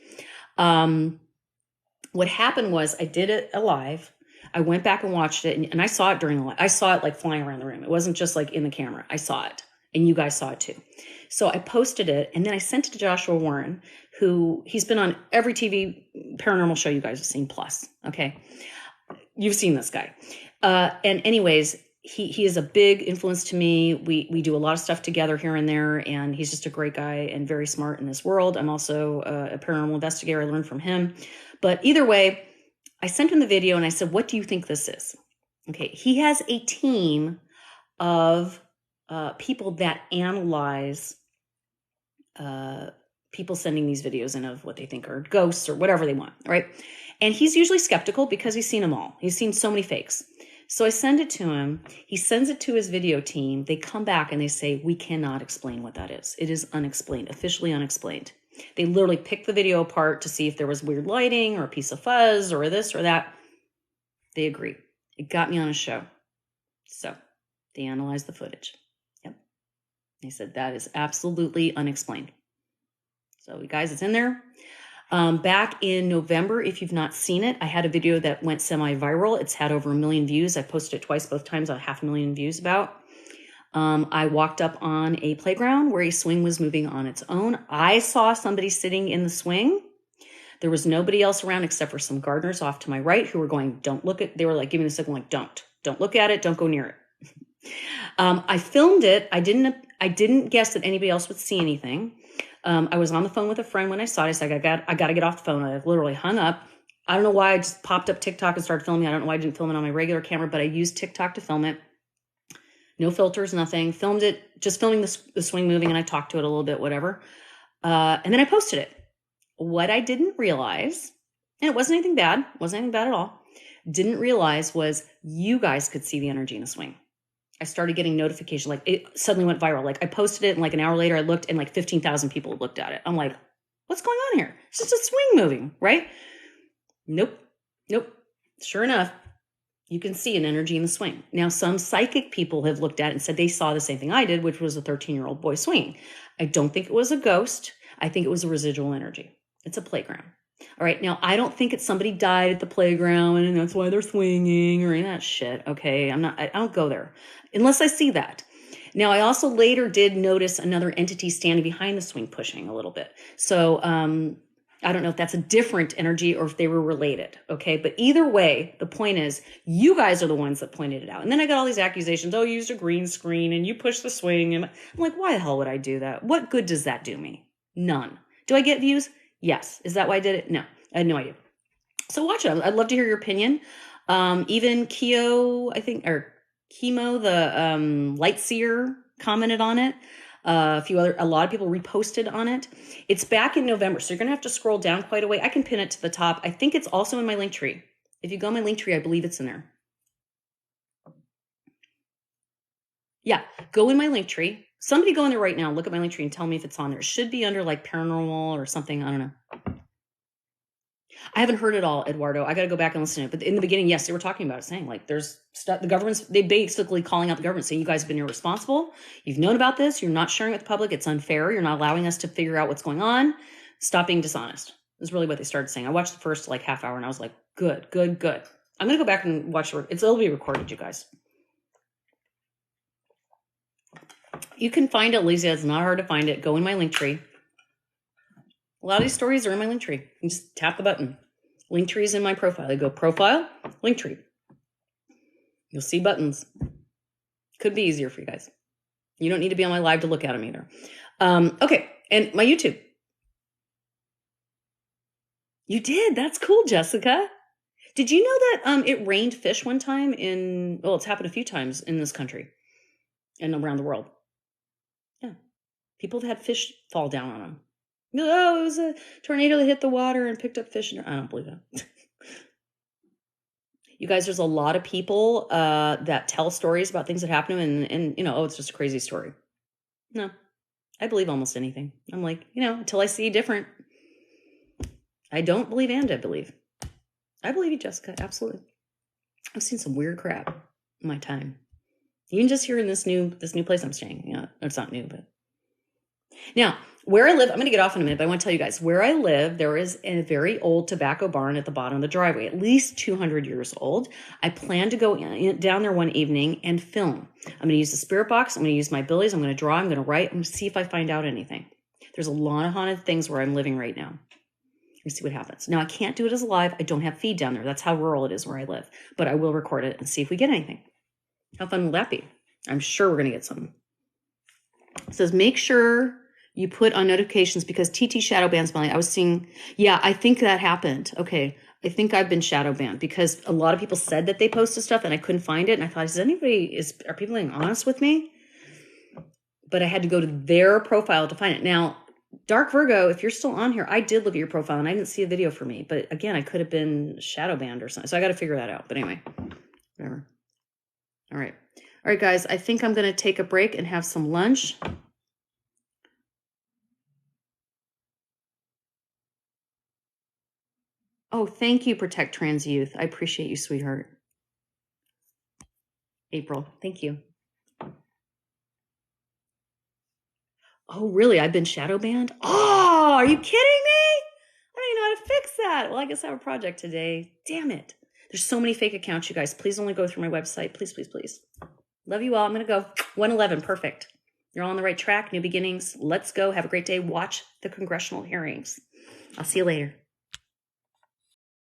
What happened was I did it live. I went back and watched it, and I saw it during the live. I saw it like flying around the room. It wasn't just like in the camera. I saw it, and you guys saw it too. So I posted it, and then I sent it to Joshua Warren, who he's been on every TV paranormal show you guys have seen plus. Okay, you've seen this guy. And anyways, he is a big influence to me. We do a lot of stuff together here and there, and he's just a great guy and very smart in this world. I'm also a paranormal investigator. I learned from him. But either way, I sent him the video and I said, what do you think this is? Okay, he has a team of people that analyze people sending these videos in of what they think are ghosts or whatever they want, right? And he's usually skeptical because he's seen them all. He's seen so many fakes. So I send it to him. He sends it to his video team. They come back and they say, we cannot explain what that is. It is unexplained, officially unexplained. They literally picked the video apart to see if there was weird lighting or a piece of fuzz or this or that. They agree. It got me on a show. So they analyzed the footage. Yep. They said that is absolutely unexplained. So you guys, it's in there. Back in November, if you've not seen it, I had a video that went semi-viral. It's had over 1 million views. I posted it twice, both times, 500,000 views about. I walked up on a playground where a swing was moving on its own. I saw somebody sitting in the swing. There was nobody else around except for some gardeners off to my right who were going, don't look at, they were like giving the signal like, don't look at it. Don't go near it. I filmed it. I didn't guess that anybody else would see anything. I was on the phone with a friend when I saw it. I said, I got to get off the phone. I literally hung up. I don't know why I just popped up TikTok and started filming. I don't know why I didn't film it on my regular camera, but I used TikTok to film it. No filters, nothing. Filmed it, just filming the swing moving, and I talked to it a little bit, whatever. And then I posted it. What I didn't realize, and it wasn't anything bad at all, didn't realize was you guys could see the energy in the swing. I started getting notification, like it suddenly went viral. Like I posted it and like an hour later I looked and like 15,000 people looked at it. I'm like, what's going on here? It's just a swing moving, right? Nope. Sure enough, you can see an energy in the swing. Now, some psychic people have looked at it and said they saw the same thing I did, which was a 13-year-old boy swinging. I don't think it was a ghost. I think it was a residual energy. It's a playground. All right. Now, I don't think it's somebody died at the playground and that's why they're swinging or any of that shit. Okay. I don't go there unless I see that. Now, I also later did notice another entity standing behind the swing pushing a little bit. So, I don't know if that's a different energy or if they were related. Okay. But either way, the point is you guys are the ones that pointed it out. And then I got all these accusations. Oh, you used a green screen and you pushed the swing. And I'm like, why the hell would I do that? What good does that do me? None. Do I get views? Yes. Is that why I did it? No, I had no idea. So watch it. I'd love to hear your opinion. Even Keo, I think, or Chemo, the light seer, commented on it. A lot of people reposted on it. It's back in November, so you're gonna have to scroll down quite a way. I can pin it to the top. I think it's also in my link tree. If you go on my link tree, I believe it's in there. Yeah, go in my link tree. Somebody go in there right now, look at my link tree and tell me if it's on there. It should be under like paranormal or something. I don't know. I haven't heard it all, Eduardo. I got to go back and listen to it. But in the beginning, yes, they were talking about it, saying like there's stuff, the government's, they basically calling out the government saying you guys have been irresponsible. You've known about this. You're not sharing with the public. It's unfair. You're not allowing us to figure out what's going on. Stop being dishonest. Is really what they started saying. I watched the first like half hour and I was like, good. I'm going to go back and watch it. It'll be recorded, you guys. You can find it, Lisa. It's not hard to find it. Go in my link tree. A lot of these stories are in my link tree. You just tap the button. Link tree is in my profile. You go profile, link tree. You'll see buttons. Could be easier for you guys. You don't need to be on my live to look at them either. Okay, and my YouTube. You did. That's cool, Jessica. Did you know that it rained fish one time it's happened a few times in this country and around the world. Yeah. People have had fish fall down on them. Oh, it was a tornado that hit the water and picked up fish. I don't believe that. You guys, there's a lot of people that tell stories about things that happen to them and it's just a crazy story. No, I believe almost anything. I'm like, until I see different. I don't believe and I believe. I believe you, Jessica. Absolutely. I've seen some weird crap in my time. Even just here in this new place I'm staying. Yeah, it's not new, but now where I live, I'm going to get off in a minute, but I want to tell you guys where I live. There is a very old tobacco barn at the bottom of the driveway, at least 200 years old. I plan to go down there one evening and film. I'm going to use the spirit box. I'm going to use my abilities. I'm going to draw. I'm going to write. I'm going to see if I find out anything. There's a lot of haunted things where I'm living right now. Let's see what happens. Now I can't do it as live. I don't have feed down there. That's how rural it is where I live, but I will record it and see if we get anything. How fun will that be? I'm sure we're going to get something. It says, make sure you put on notifications because TT shadow bans Melanie. I was seeing, yeah, I think that happened. Okay. I think I've been shadow banned because a lot of people said that they posted stuff and I couldn't find it. And I thought, are people being honest with me? But I had to go to their profile to find it. Now, Dark Virgo, if you're still on here, I did look at your profile and I didn't see a video for me. But again, I could have been shadow banned or something. So I got to figure that out. But anyway, whatever. All right. All right, guys, I think I'm going to take a break and have some lunch. Oh, thank you, Protect Trans Youth. I appreciate you, sweetheart. April, thank you. Oh, really? I've been shadow banned? Oh, are you kidding me? I don't even know how to fix that. Well, I guess I have a project today. Damn it. There's so many fake accounts, you guys. Please only go through my website. Please, please, please. Love you all. I'm going to go. 111. Perfect. You're all on the right track. New beginnings. Let's go. Have a great day. Watch the congressional hearings. I'll see you later.